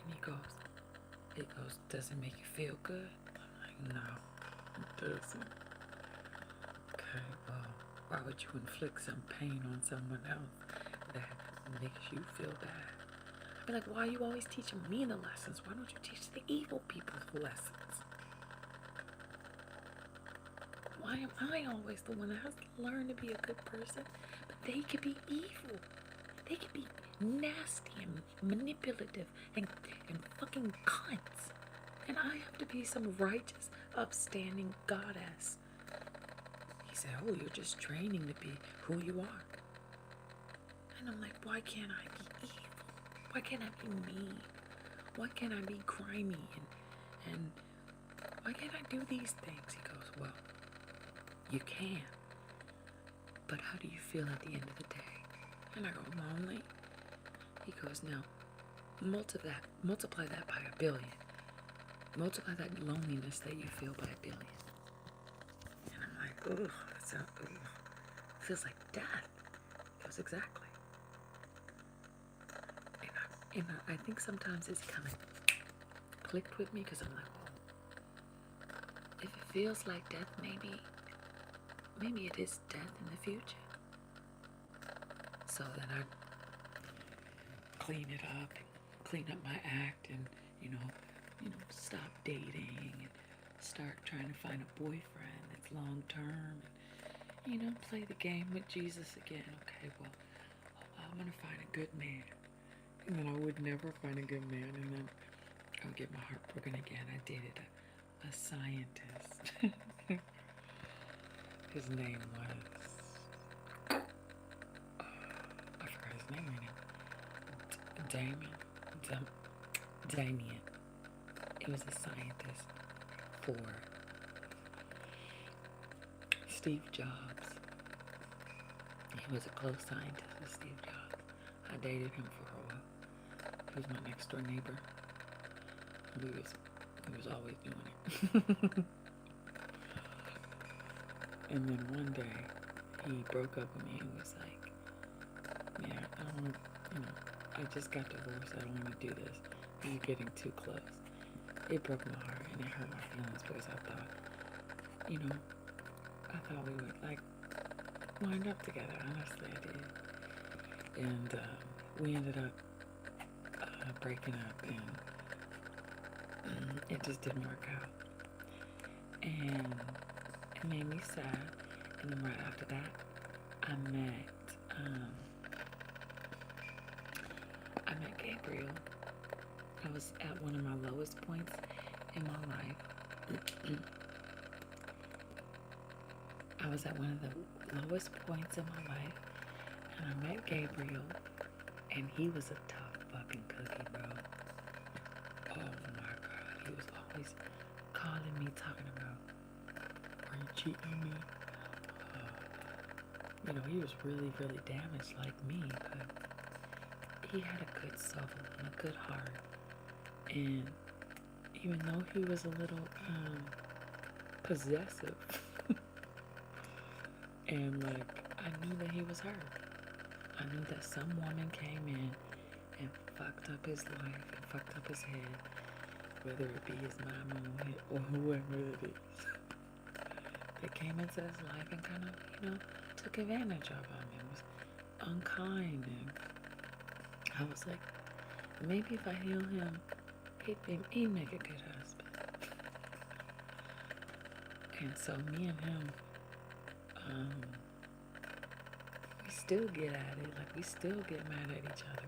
And he goes, does it make you feel good? I'm like, no, it doesn't. Okay, well, why would you inflict some pain on someone else that makes you feel bad? I'd be like, why are you always teaching me the lessons? Why don't you teach the evil people the lessons? Why am I always the one that has to learn to be a good person? But they could be evil. They could be nasty and manipulative and fucking cunts. And I have to be some righteous, upstanding goddess. He said, oh, you're just training to be who you are. And I'm like, why can't I be evil? Why can't I be mean? Why can't I be grimy? And why can't I do these things? He goes, well, you can. But how do you feel at the end of the day? And I go, lonely. He goes, now, multiply that by 1 billion. Multiply that loneliness that you feel by 1 billion. And I'm like, ugh, feels like death. He goes, exactly. And I think sometimes it's kind of clicked with me because I'm like, well, if it feels like death, maybe it is death in the future. So then I clean it up, clean up my act, and stop dating and start trying to find a boyfriend that's long term, and play the game with Jesus again. Okay, well, I'm gonna find a good man, and then I would never find a good man, and then I would get my heart broken again. I dated a scientist. His name was I forgot his name right now. Damien. He was a scientist for Steve Jobs. He was a close scientist with Steve Jobs. I dated him for a while. He was my next door neighbor. He was always doing it. And then one day, he broke up with me and was like, yeah, I just got divorced. I don't want to do this. You're getting too close. It broke my heart and it hurt my feelings because I thought we would like wind up together. Honestly, I did. And we ended up breaking up, and it just didn't work out. And it made me sad. And then right after that, I met Gabriel. I was at one of my lowest points in my life. I was at one of the lowest points in my life, and I met Gabriel, and he was a tough fucking cookie, bro. Oh my God, he was always calling me, talking about, are you cheating on me? He was really, really damaged like me, but he had a good soul and a good heart. And even though he was a little possessive, and I knew that he was hurt. I knew that some woman came in and fucked up his life and fucked up his head, whether it be his mama or whoever it is. They came into his life and kind of, took advantage of him and was unkind. And I was like, maybe if I heal him, he'd make a good husband. And so me and him, we still get at it. We still get mad at each other.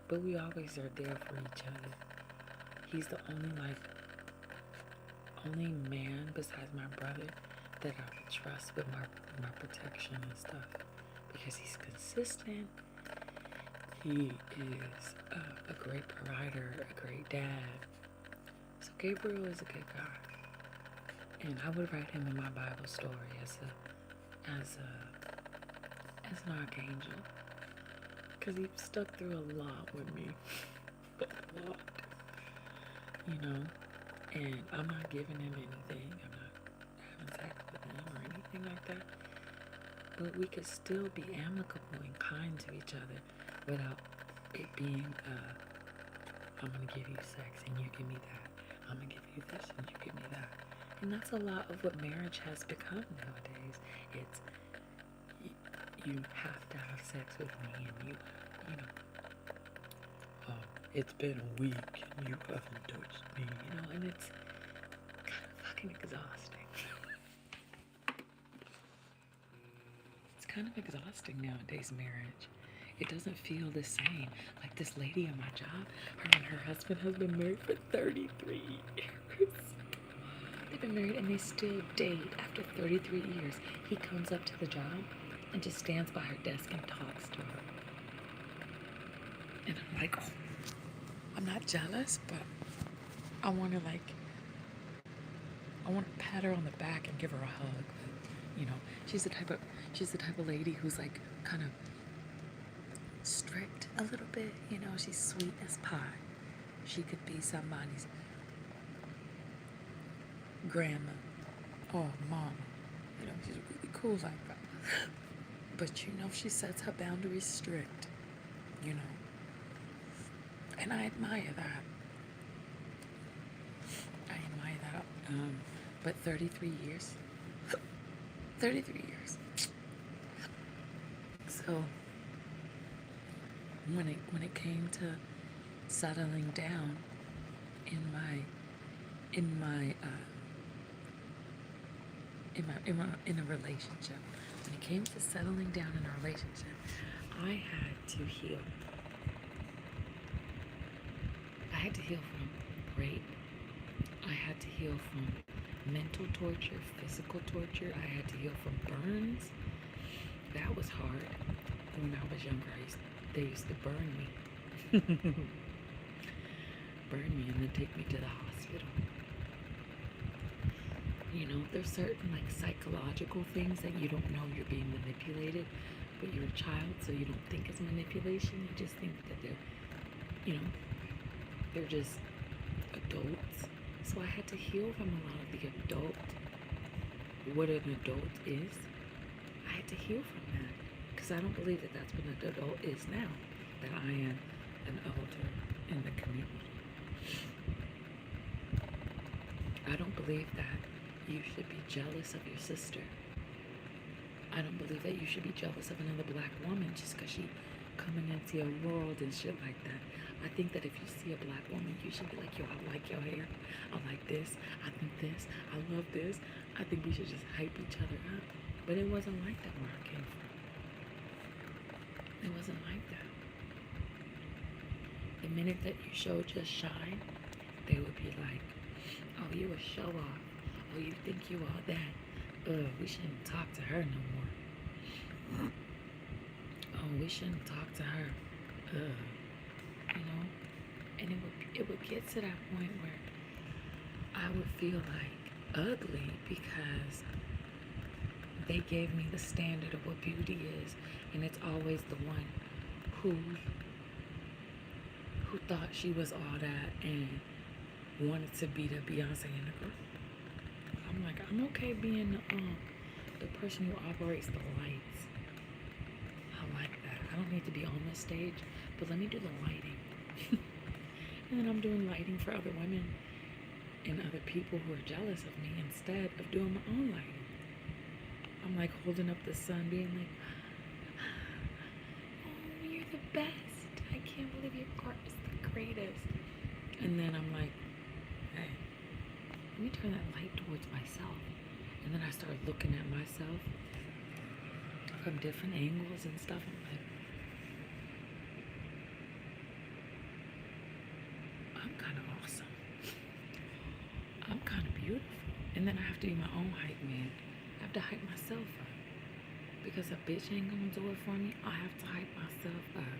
But we always are there for each other. He's the only man besides my brother that I would trust with my protection and stuff, because he's consistent. He is a great provider, a great dad. So Gabriel is a good guy, and I would write him in my Bible story as an archangel, because he stuck through a lot with me, a lot, And I'm not giving him anything. I'm not having sex with him or anything like that. But we could still be amicable and kind to each other without it being, I'm going to give you sex and you give me that. I'm going to give you this and you give me that. And that's a lot of what marriage has become nowadays. It's, you have to have sex with me, and it's been a week and you haven't touched me, and it's kind of fucking exhausting. kind of exhausting nowadays, marriage. It doesn't feel the same. Like this lady at my job, her and her husband has been married for 33 years. They've been married and they still date after 33 years. He comes up to the job and just stands by her desk and talks to her. And I'm like, oh, I'm not jealous, but I want to I want to pat her on the back and give her a hug. You know, she's the type of lady who's like kind of strict a little bit. You know, she's sweet as pie. She could be somebody's grandma or mama. You know, she's really cool like that. But you know, she sets her boundaries strict. You know, and I admire that. I admire that. But 33 years. 33 years. So when it came to settling down in a relationship, when it came to settling down in a relationship, I had to heal. I had to heal from rape. I had to heal from mental torture, physical torture. I had to heal from burns. That was hard. When I was younger, they used to burn me. Burn me and then take me to the hospital. You know, there's certain like psychological things that you don't know you're being manipulated, but you're a child, so you don't think it's manipulation. You just think that they're just adults. So I had to heal from a lot of the adult, what an adult is. I had to heal from that because I don't believe that that's what an adult is now, that I am an elder in the community. I don't believe that you should be jealous of your sister. I don't believe that you should be jealous of another black woman just because she coming into your world and shit like that. I think that if you see a black woman, you should be like, yo, I like your hair. I like this. I think this. I love this. I think we should just hype each other up. But it wasn't like that where I came from. It wasn't like that. The minute that you showed your shine, they would be like, oh, you a show off. Oh, you think you all that. We shouldn't talk to her no more. Oh, we shouldn't talk to her. You know? And it would get to that point where I would feel like ugly because they gave me the standard of what beauty is, and it's always the one who thought she was all that and wanted to be the Beyonce in the group. I'm like, I'm okay being the person who operates the lights. I like that. I don't need to be on the stage, but let me do the lighting. And then I'm doing lighting for other women and other people who are jealous of me instead of doing my own lighting. I'm like holding up the sun, being like, oh, you're the best. I can't believe your art is the greatest. And then I'm like, hey, let me turn that light towards myself. And then I started looking at myself from different angles and stuff. I'm like, I'm kind of awesome. I'm kind of beautiful. And then I have to be my own hype man. I have to hype myself up. Because a bitch ain't gonna do it for me. I have to hype myself up.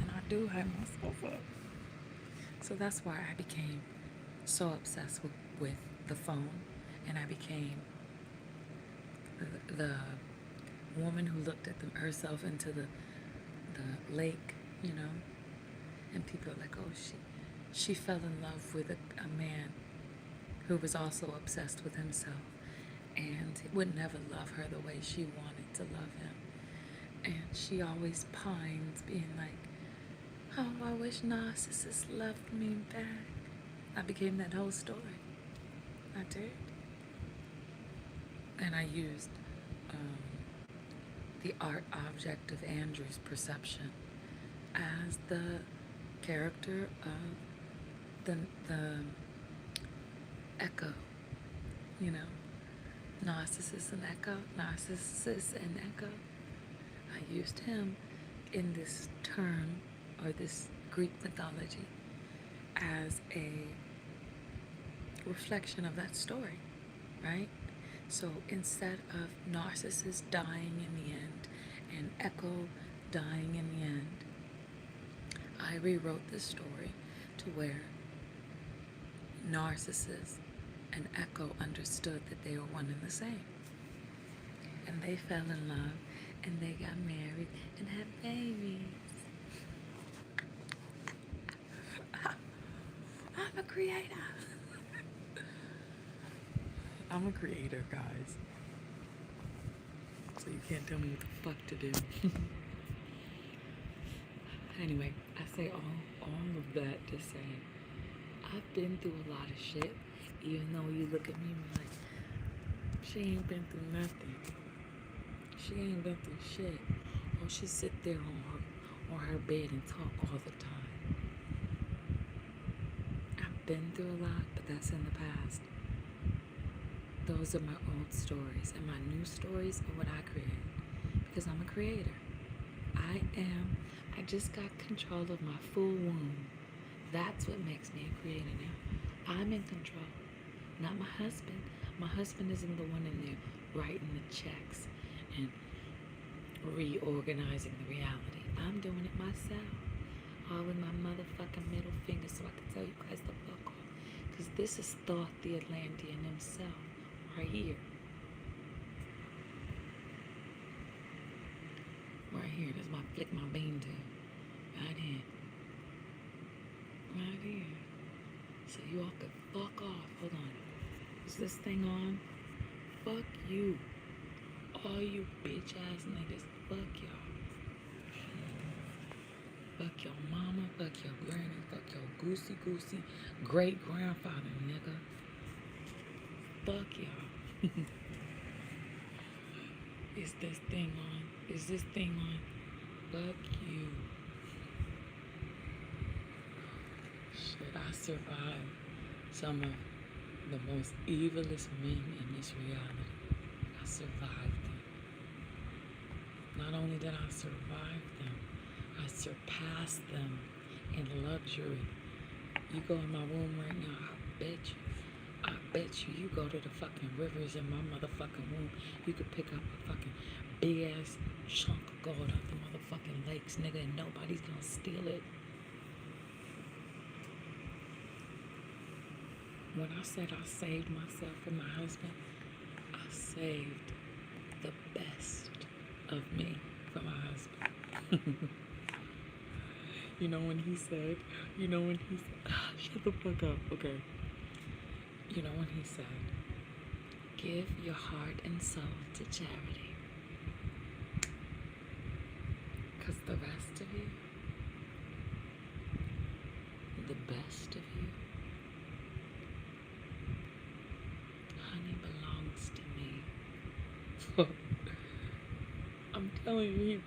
And I do hype myself up. So that's why I became so obsessed with the phone. And I became the woman who looked at herself into the lake, you know. And people are like, oh, she fell in love with a man who was also obsessed with himself and would never love her the way she wanted to love him. And she always pines, being like, oh, I wish Narcissus loved me back. I became that whole story. I did. And I used the art object of Andrew's perception as the character of the echo, you know, Narcissus and Echo, Narcissus and Echo. I used him in this term or this Greek mythology as a reflection of that story, right? So instead of Narcissus dying in the end and Echo dying in the end, I rewrote this story to where Narcissus and Echo understood that they were one and the same. And they fell in love and they got married and had babies. I'm a creator. I'm a creator, guys. So you can't tell me what the fuck to do. Anyway, I say all of that to say I've been through a lot of shit. Even though you look at me and like, she ain't been through nothing. She ain't been through shit. Or she sit there on her bed and talk all the time. I've been through a lot, but that's in the past. Those are my old stories, and my new stories are what I create, because I'm a creator. I just got control of my full womb. That's what makes me a creator now. I'm in control, not my husband. My husband isn't the one in there writing the checks and reorganizing the reality. I'm doing it myself, all with my motherfucking middle finger so I can tell you guys the fuck off. Because this is Thoth the Atlantean himself, right here. Right here, that's my flick my bean to. Right here. Right here. So you all can fuck off. Hold on. Is this thing on? Fuck you. All you bitch ass niggas. Fuck y'all. Fuck your mama. Fuck your granny. Fuck your goosey great grandfather, nigga. Fuck y'all. Is this thing on? Is this thing on? Fuck you. Shit, I survived some of the most evilest men in this reality. I survived them. Not only did I survive them, I surpassed them in luxury. You go in my room right now, I bet you go to the fucking rivers in my motherfucking room, you could pick up a fucking big ass chunk of gold out the motherfucking lakes, nigga, and nobody's gonna steal it. When I said I saved myself and my husband, I saved the best of me for my husband. You know when he said, shut the fuck up, okay. You know when he said, give your heart and soul to charity. Because the rest of you, the best of you, honey, belongs to me. I'm telling you,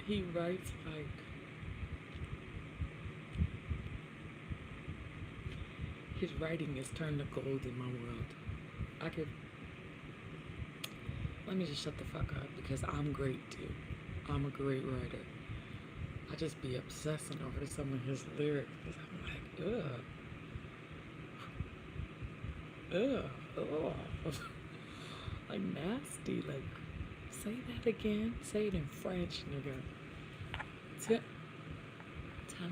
he writes like, his writing has turned to gold in my world. Let me just shut the fuck up because I'm great too. I'm a great writer. I just be obsessing over some of his lyrics because I'm like, ugh, like nasty. Like, say that again. Say it in French, nigga. Tell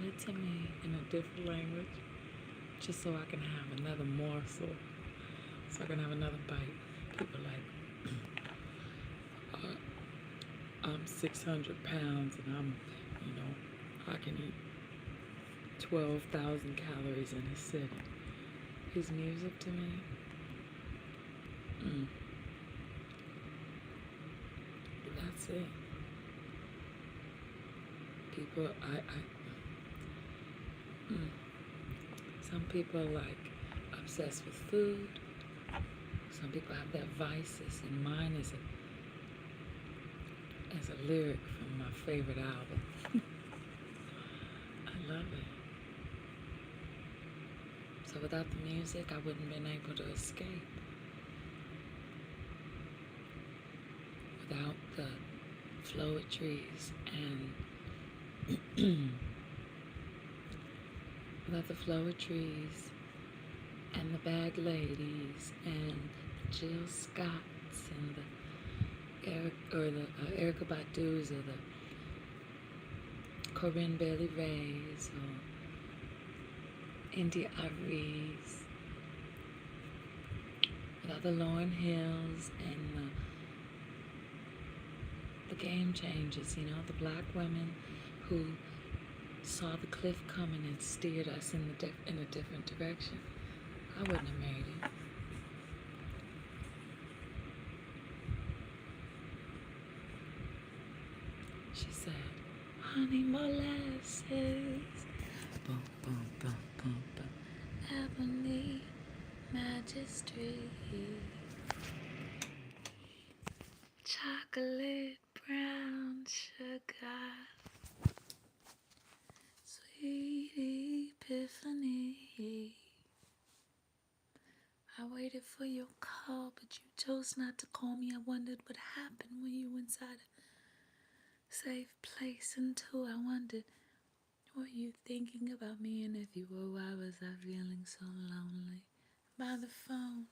it to me in a different language, just so I can have another morsel, so I can have another bite. People like, I'm 600 pounds and I'm, I can eat 12,000 calories in a sitting. His music to me, that's it. People, some people are like obsessed with food. Some people have their vices, and mine is a lyric from my favorite album. I love it. So without the music, I wouldn't have been able to escape. without the floetries without the floetries and the bag ladies and Jill Scotts and the Erica Badu's or the Corinne Bailey Rays or India Aries, without the Lauryn Hills and the game changers, the black women who saw the cliff coming and steered us in a different direction, I wouldn't have made it. She said, honey molasses, boom, boom, boom, boom, boom, ebony magistry, chocolate brown sugar, sweet epiphany. I waited for your call, but you chose not to call me. I wondered what happened when you were inside a safe place. Until I wondered, were you thinking about me? And if you were, why was I feeling so lonely? By the phone,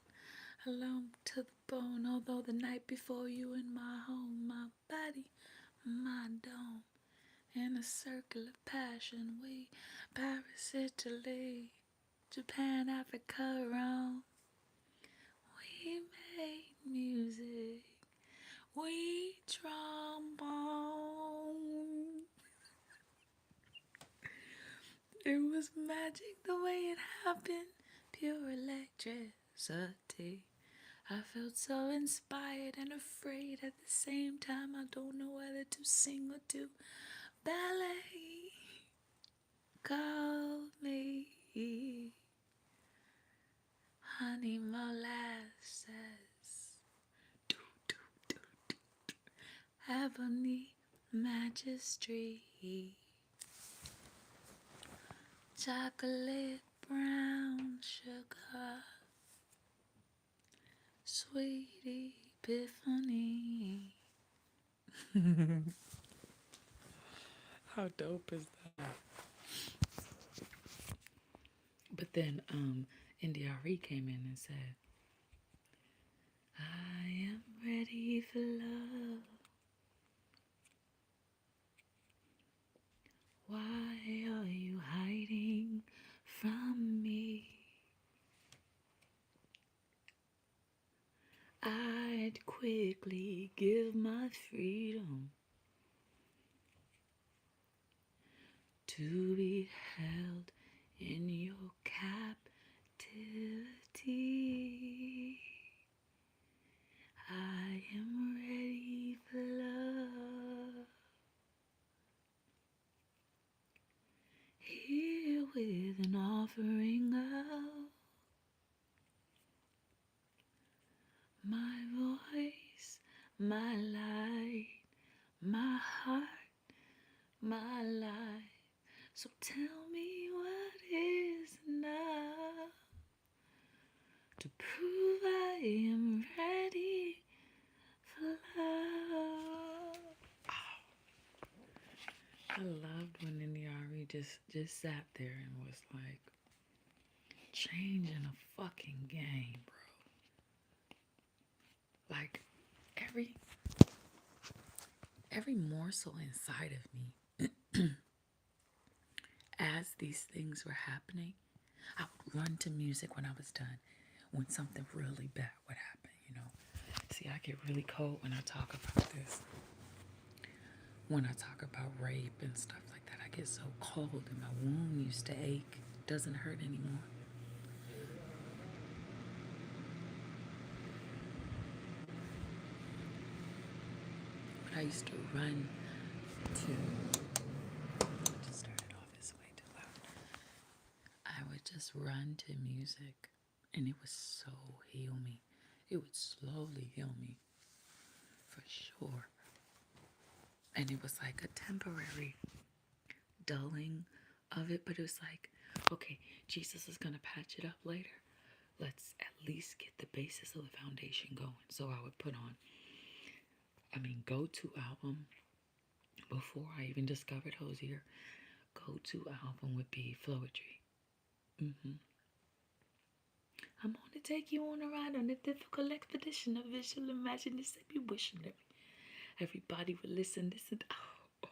alone to the bone. Although the night before you were in my home, my body, my dome, in a circle of passion. We, Paris, Italy, Japan, Africa, Rome. We made music. We trombone. It was magic the way it happened. Pure electricity. I felt so inspired and afraid at the same time. I don't know whether to sing or to ballet. Call me honey molasses. Ebony magistry. Chocolate brown sugar. Sweet epiphany. How dope is that? But then India Arie came in and said, I am ready for love. Why are you hiding from me? I'd quickly give my freedom to be held in your captivity. I am ready for love. Here with an offering of my voice, my light, my heart, my life. So tell me what is enough to prove I am ready for love. Oh, I loved when India.Arie just sat there and was like changing a fucking game, bro. Like every morsel inside of me, as these things were happening, I would run to music when I was done. When something really bad would happen. See, I get really cold when I talk about this. When I talk about rape and stuff like that, I get so cold and my wound used to ache. It doesn't hurt anymore. But I used to run to, I just started off this way too loud. I would just run to music and it would so heal me. It would slowly heal me, for sure. And it was like a temporary dulling of it, but it was like, okay, Jesus is going to patch it up later. Let's at least get the basis of the foundation going. So I would put on go-to album before I even discovered Hosier. Go-to album would be Floetry. I'm gonna take you on a ride on a difficult expedition of visual imagination. Be wishing everybody would listen. Oh.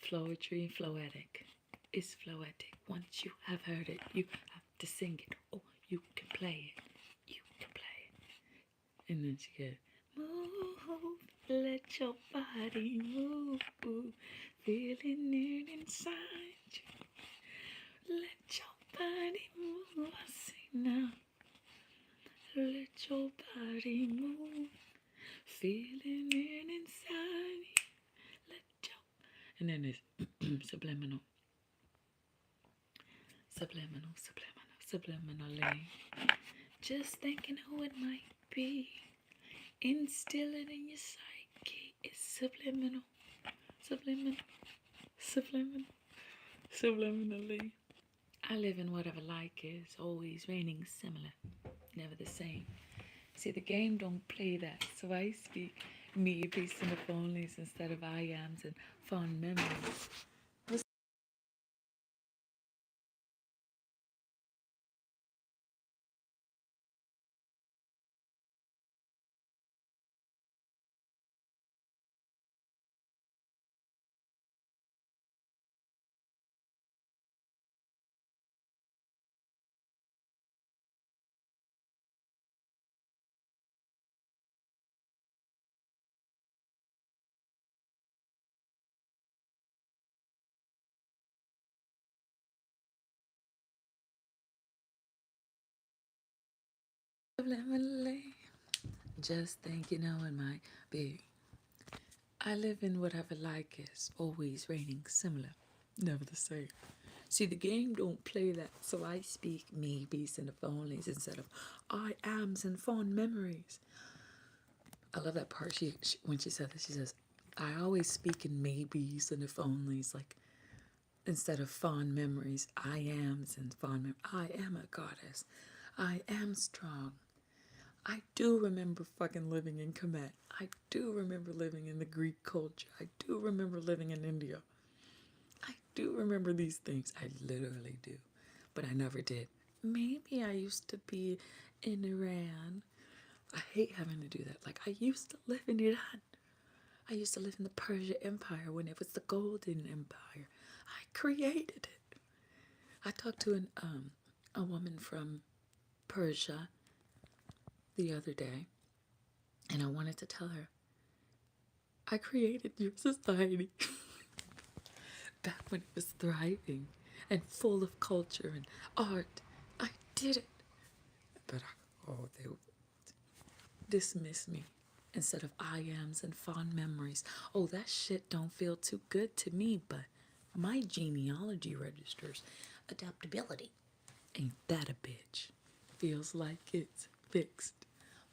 Floetry and Floetic. It's Floetic. Once you have heard it, you have to sing it. Oh, you can play it. You can play it. And then she goes, move, let your body move. Feeling it inside you. Let your body move. I say now. Let your body move. Feeling it inside you. Let your... And then it's subliminal. Subliminally. Just thinking who it might be. Instill it in your psyche. It's subliminal. Subliminally. I live in whatever like is, always raining similar, never the same. See, the game don't play that, so I speak me, peace, and the onlys instead of I ams and fond memories. Subliminally, just think you know it might be. I live in whatever like is, always raining similar, never the same. See, the game don't play that, so I speak me, peace, and the onlys instead of I ams and fond memories. I love that part. She when she said that, she says, I always speak in maybes and if onlys, like instead of fond memories, I ams and fond memories. I am a goddess. I am strong. I do remember fucking living in Kemet. I do remember living in the Greek culture. I do remember living in India. I do remember these things. I literally do. But I never did. Maybe I used to be in Iran. I hate having to do that. Like, I used to live in Iran. I used to live in the Persia Empire when it was the Golden Empire. I created it. I talked to a woman from Persia the other day, and I wanted to tell her, I created your society back when it was thriving and full of culture and art. I did it. But they dismiss me instead of I ams and fond memories. Oh, that shit don't feel too good to me, but my genealogy registers adaptability. Ain't that a bitch? Feels like it's fixed.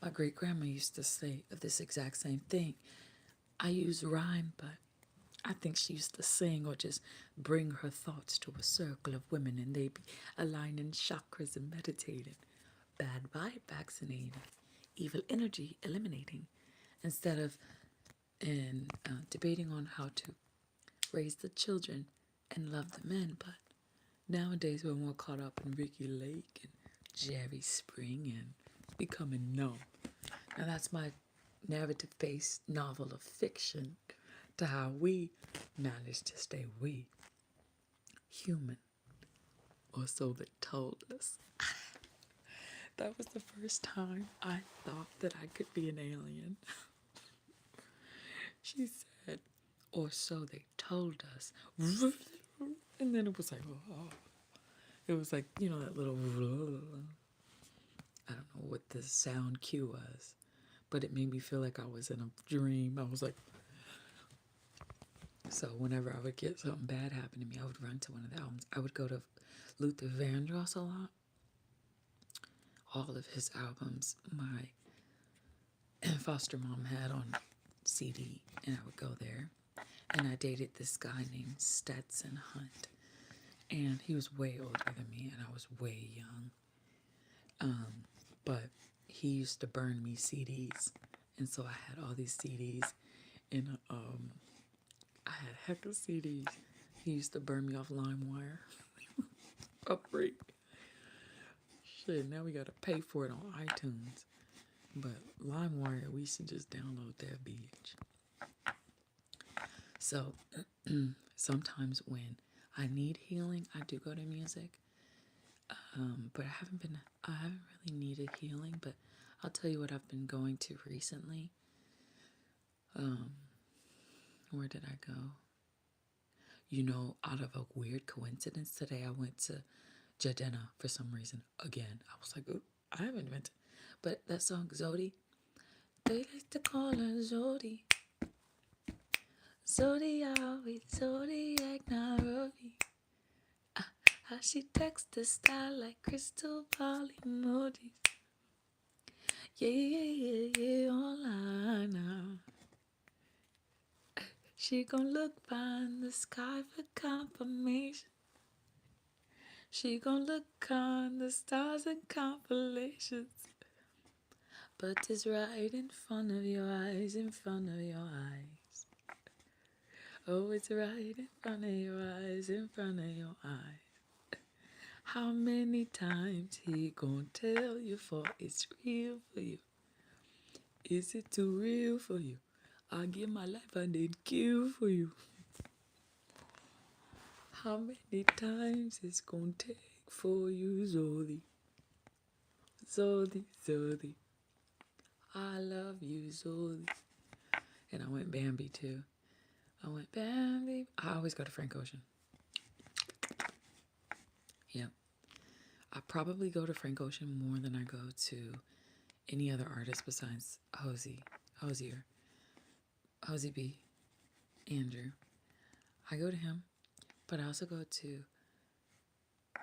My great grandma used to say this exact same thing. I use rhyme, but I think she used to sing or just bring her thoughts to a circle of women and they be aligning chakras and meditating. Bad vibe vaccinating. Evil energy eliminating. Instead of debating on how to raise the children and love the men, but nowadays we're more caught up in Ricky Lake and Jerry Spring and becoming numb. Now that's my narrative-based novel of fiction to how we manage to stay human, or so they told us. That was the first time I thought that I could be an alien. She said, or so they told us. And then it was like, oh. It was like, you know, that little, I don't know what the sound cue was, but it made me feel like I was in a dream. I was like, so whenever I would get something bad happen to me, I would run to one of the albums. I would go to Luther Vandross a lot. All of his albums, my foster mom had on CD, and I would go there. And I dated this guy named Stetson Hunt, and he was way older than me, and I was way young. But he used to burn me CDs And so I had all these CDs, and I had heck of CDs. He used to burn me off LimeWire. A freak. Shit, now we gotta pay for it on iTunes. But LimeWire, we should just download that bitch. So sometimes when I need healing, I do go to music. But I haven't really needed healing, but I'll tell you what I've been going to recently. Where did I go? You know, out of a weird coincidence, today I went to Jadena for some reason. Again, I was like, "Ooh, I haven't been to," but that song, Zodi, they like to call her Zodi. Zodiac, Zodiac, Nairobi. How she texts the style like crystal ball emojis. Yeah, yeah, yeah, yeah, online now. She gon' look fine the sky for confirmation. She gon' look on the stars and constellations. But it's right in front of your eyes, in front of your eyes. Oh, it's right in front of your eyes, in front of your eyes. How many times he gon' tell you for it's real for you? Is it too real for you? I give my life and then kill for you. How many times it's gon' take for you, Zodi? Zodi, Zodi. I love you, Zodi. And I went Bambi too. I went Bambi. I always go to Frank Ocean. Yep. I probably go to Frank Ocean more than I go to any other artist besides Hosey B, Andrew. I go to him, but I also go to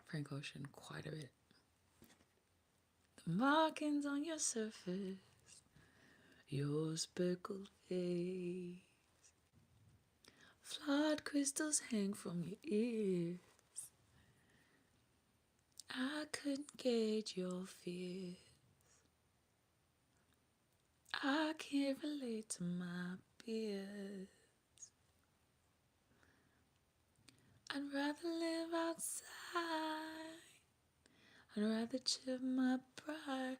Frank Ocean quite a bit. The markings on your surface, your speckled face, flawed crystals hang from your ears. I couldn't gauge your fears. I can't relate to my peers. I'd rather live outside. I'd rather chip my pride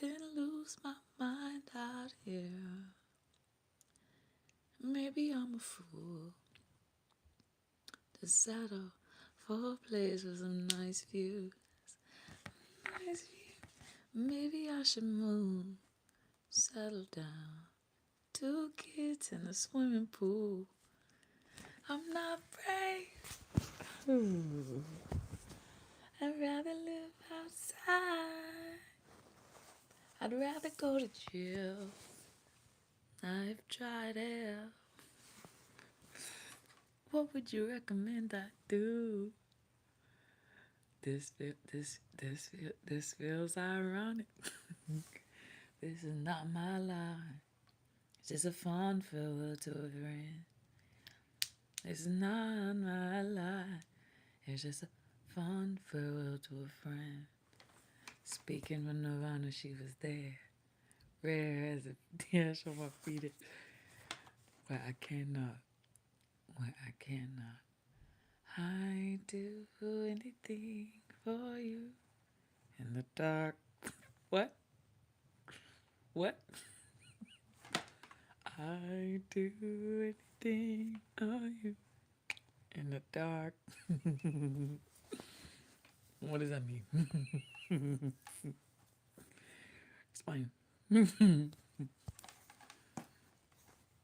than lose my mind out here. Maybe I'm a fool to settle for a place with some nice views. Nice view. Maybe I should move, settle down. 2 kids in a swimming pool. I'm not brave. I'd rather live outside. I'd rather go to jail. I've tried hell. What would you recommend I do? This feels ironic. This is not my line. It's just a fond farewell to a friend. This is not my line. It's just a fond farewell to a friend. Speaking of Nirvana, she was there. Rare as a dash on my feet. Where I cannot. I do anything for you in the dark. What? I do anything for you in the dark. What does that mean? Explain.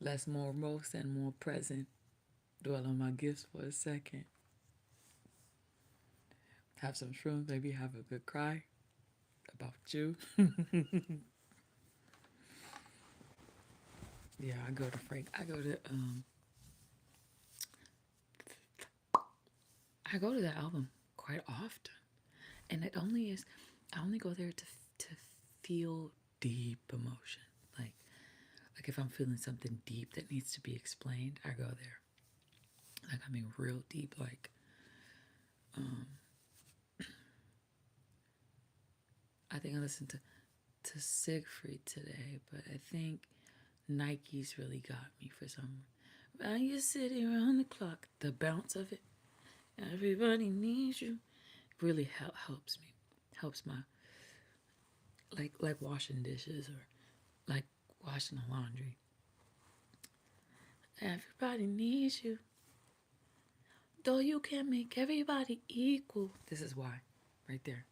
Less morose and more present. Dwell on my gifts for a second. Have some shrooms, maybe have a good cry about you. Yeah, I go to the album quite often. And I only go there to feel deep emotion. Like if I'm feeling something deep that needs to be explained, I go there. Like I mean real deep, like I think I listened to Siegfried today, but I think Nike's really got me for some. While you're sitting around the clock, the bounce of it. Everybody needs you. Really helps me. Helps my like washing dishes or like washing the laundry. Everybody needs you. Though you can't make everybody equal. This is why. Right there.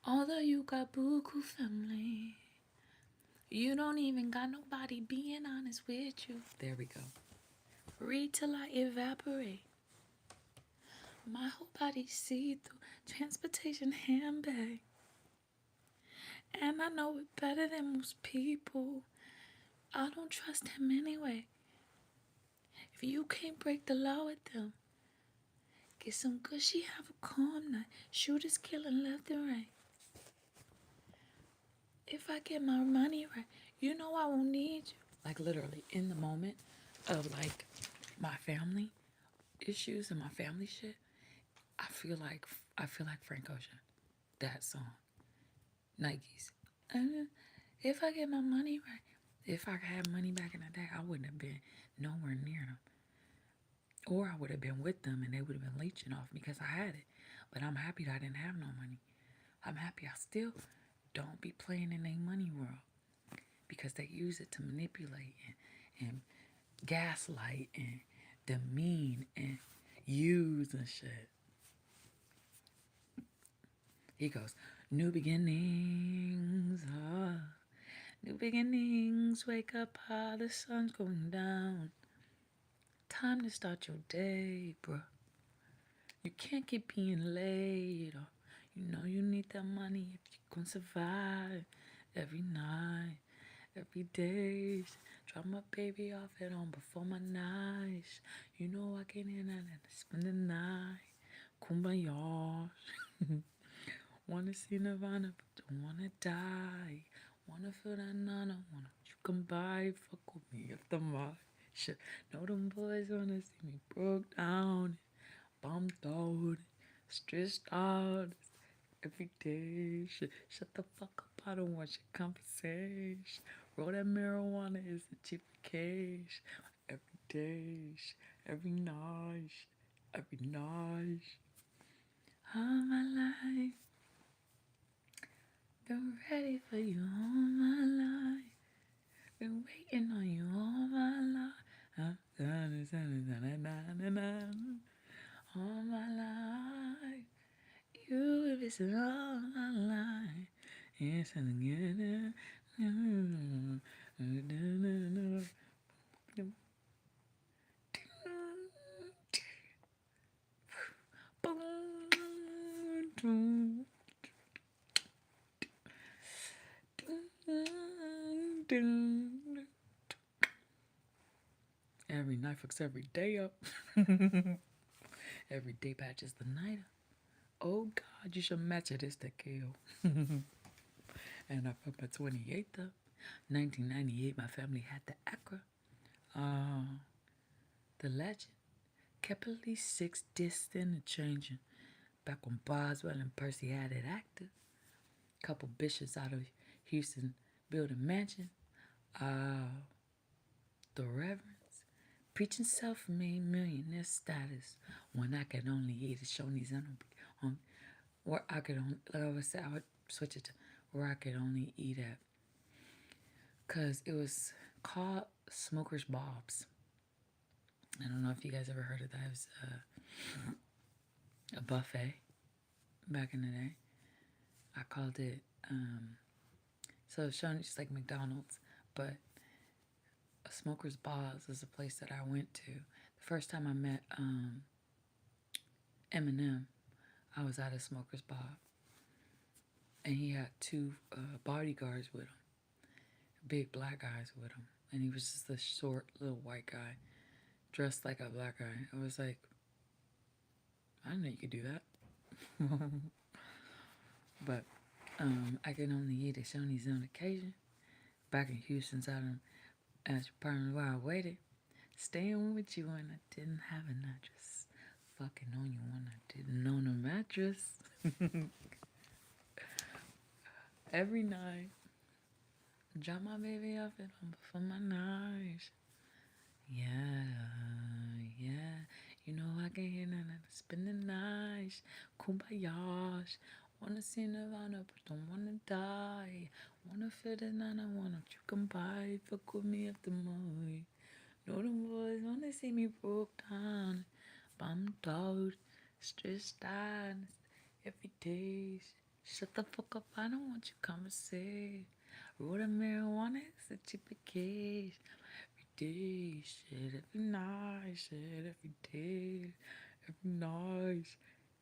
Although you got buku family. You don't even got nobody being honest with you. There we go. Read till I evaporate. My whole body see through transportation handbag. And I know it better than most people. I don't trust him anyway. If you can't break the law with them, get some gushy, have a calm night. Shooters killing left and right. If I get my money right, you know I won't need you. Like literally in the moment of like my family issues and my family shit, I feel like Frank Ocean. That song. Nikes. If I get my money right, if I had money back in the day, I wouldn't have been nowhere near them. Or I would have been with them and they would have been leeching off me because I had it. But I'm happy that I didn't have no money. I'm happy I still don't be playing in their money world because they use it to manipulate and gaslight and demean and use and shit. He goes, new beginnings, new beginnings, wake up, the sun's going down. Time to start your day, bruh. You can't keep being late, or you know you need that money if you gonna survive every night, every day. Drop my baby off at home before my nights. You know I get in and spend the night. Kumbaya. Wanna see Nirvana, but don't wanna die. Wanna feel that nana, wanna you come by, fuck with me if the my shit. Know them boys wanna see me broke down, bummed out, stressed out every day. Shut the fuck up, I don't want your conversation. Roll that marijuana is the cheap cash. Every day, every night, every night. All my life. Been ready for you all my life. Been waiting on you all my life. All my life. You have been all my life. Yes, and again. Every night fucks every day up. Every day patches the night up. Oh God, you should match it. It's the kill. And I fucked my 28th up. 1998, my family had the Acra. The legend. Kept at least 6 distant and changing. Back when Boswell and Percy had it active. Couple bishops out of Houston built a mansion. The reverends. Preaching self-made millionaire status. When I could only eat at Shoney's on where I could only, like I would say, I would switch it to where I could only eat at. Because it was called Smoker's Bob's. I don't know if you guys ever heard of that. It was a buffet back in the day. I called it, so Shoney's like McDonald's, but a Smoker's Bob's is a place that I went to. The first time I met Eminem, I was at a Smoker's Bob, and he had 2 bodyguards with him, big black guys with him, and he was just a short little white guy dressed like a black guy. I was like, I didn't know you could do that. But I could only eat at Shoney's on occasion. Back in Houston's out as your partner while I waited. Staying with you when I didn't have a mattress. Fucking on you when I didn't own a mattress. Every night. Drop my baby off at home before my night. Yeah, yeah. You know I can hear that spend the night. Kumbaya. Wanna see Nirvana, but don't wanna die. Wanna feel the night, I wanna you come by. Fuck with me after my. Know them boys wanna see me broke down. Bummed out, stressed out, every day. Shut the fuck up, I don't want you conversation. Roll the marijuana, it's a cheaper case. Every day, shit, every night, shit, every day, every night,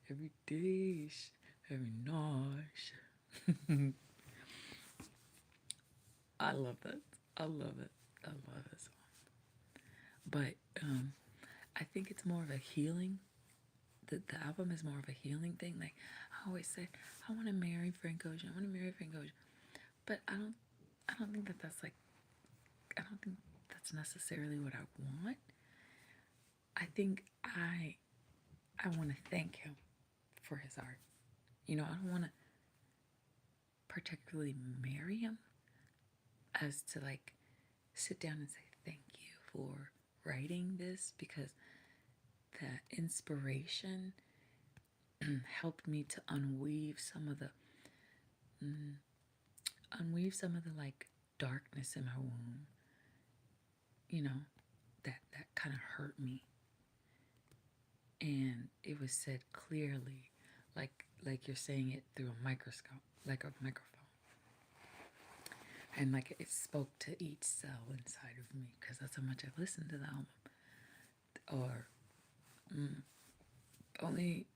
every day, shit, every night. I love that. I love it. I love it. But I think it's more of a healing. The album is more of a healing thing. Like I always say, I want to marry Frank Ocean. I want to marry Frank Ocean. But I don't think that that's like. I don't think that's necessarily what I want. I think I want to thank him for his art. You know, I don't want to particularly marry him as to like sit down and say thank you for writing this because that inspiration helped me to unweave some of the like darkness in my womb, you know, that kind of hurt me. And it was said clearly, like you're saying it through a microscope, like a microphone. And like it spoke to each cell inside of me because that's how much I listened to the album. Or only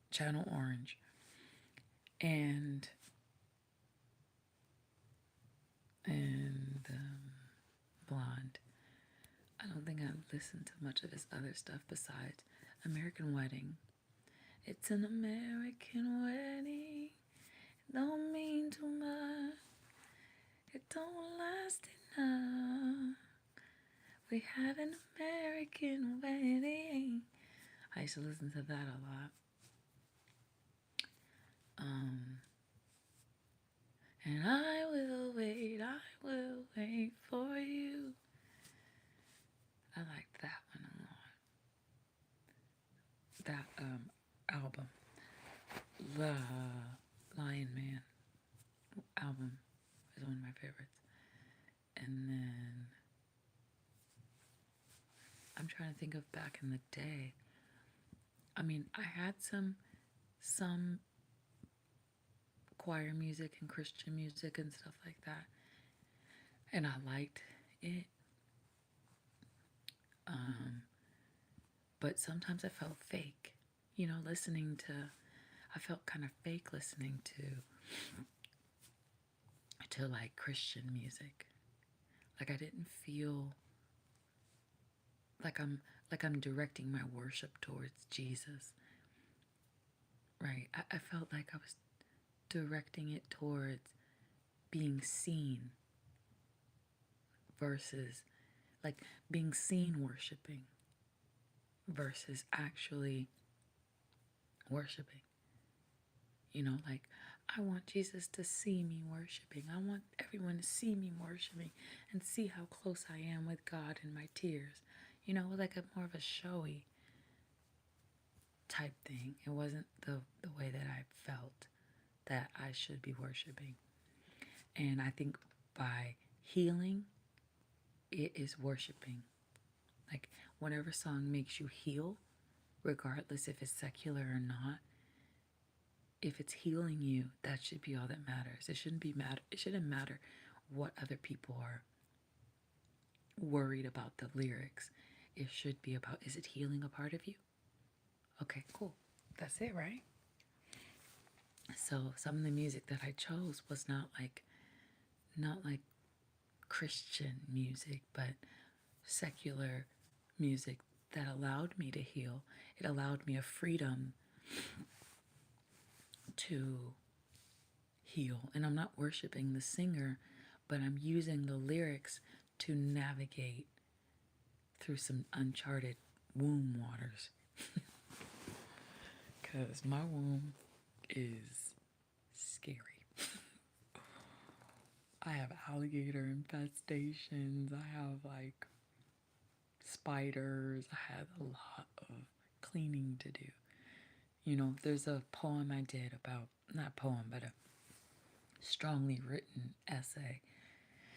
Channel Orange and Blonde. I don't think I listened to much of his other stuff besides American Wedding. It's an American wedding. It don't mean too much. It don't last enough. We had an American wedding. I used to listen to that a lot. And I will wait for you. I liked that one a lot. That album, the Lion Man album, is one of my favorites. And then I'm trying to think of back in the day. I mean, I had some choir music and Christian music and stuff like that, and I liked it. But sometimes I felt fake, you know, I felt kind of fake listening to like Christian music. Like I didn't feel like I'm directing my worship towards Jesus. Right. I felt like I was directing it towards being seen versus like being seen worshiping versus actually worshiping. You know, like I want Jesus to see me worshiping. I want everyone to see me worshiping and see how close I am with God in my tears. You know, like a more of a showy type thing. It wasn't the way that I felt that I should be worshiping. And I think by healing, it is worshiping. Like whatever song makes you heal, regardless if it's secular or not, if it's healing you, that should be all that matters. It shouldn't matter what other people are worried about the lyrics. It should be about, is it healing a part of you? Okay, cool. That's it, right? So some of the music that I chose was not like Christian music, but secular music that allowed me to heal. It allowed me a freedom to heal. And I'm not worshiping the singer, but I'm using the lyrics to navigate through some uncharted womb waters. Because my womb is scary. I have alligator infestations. I have like spiders. I have a lot of cleaning to do. You know, there's a poem I did about, not poem, but a strongly written essay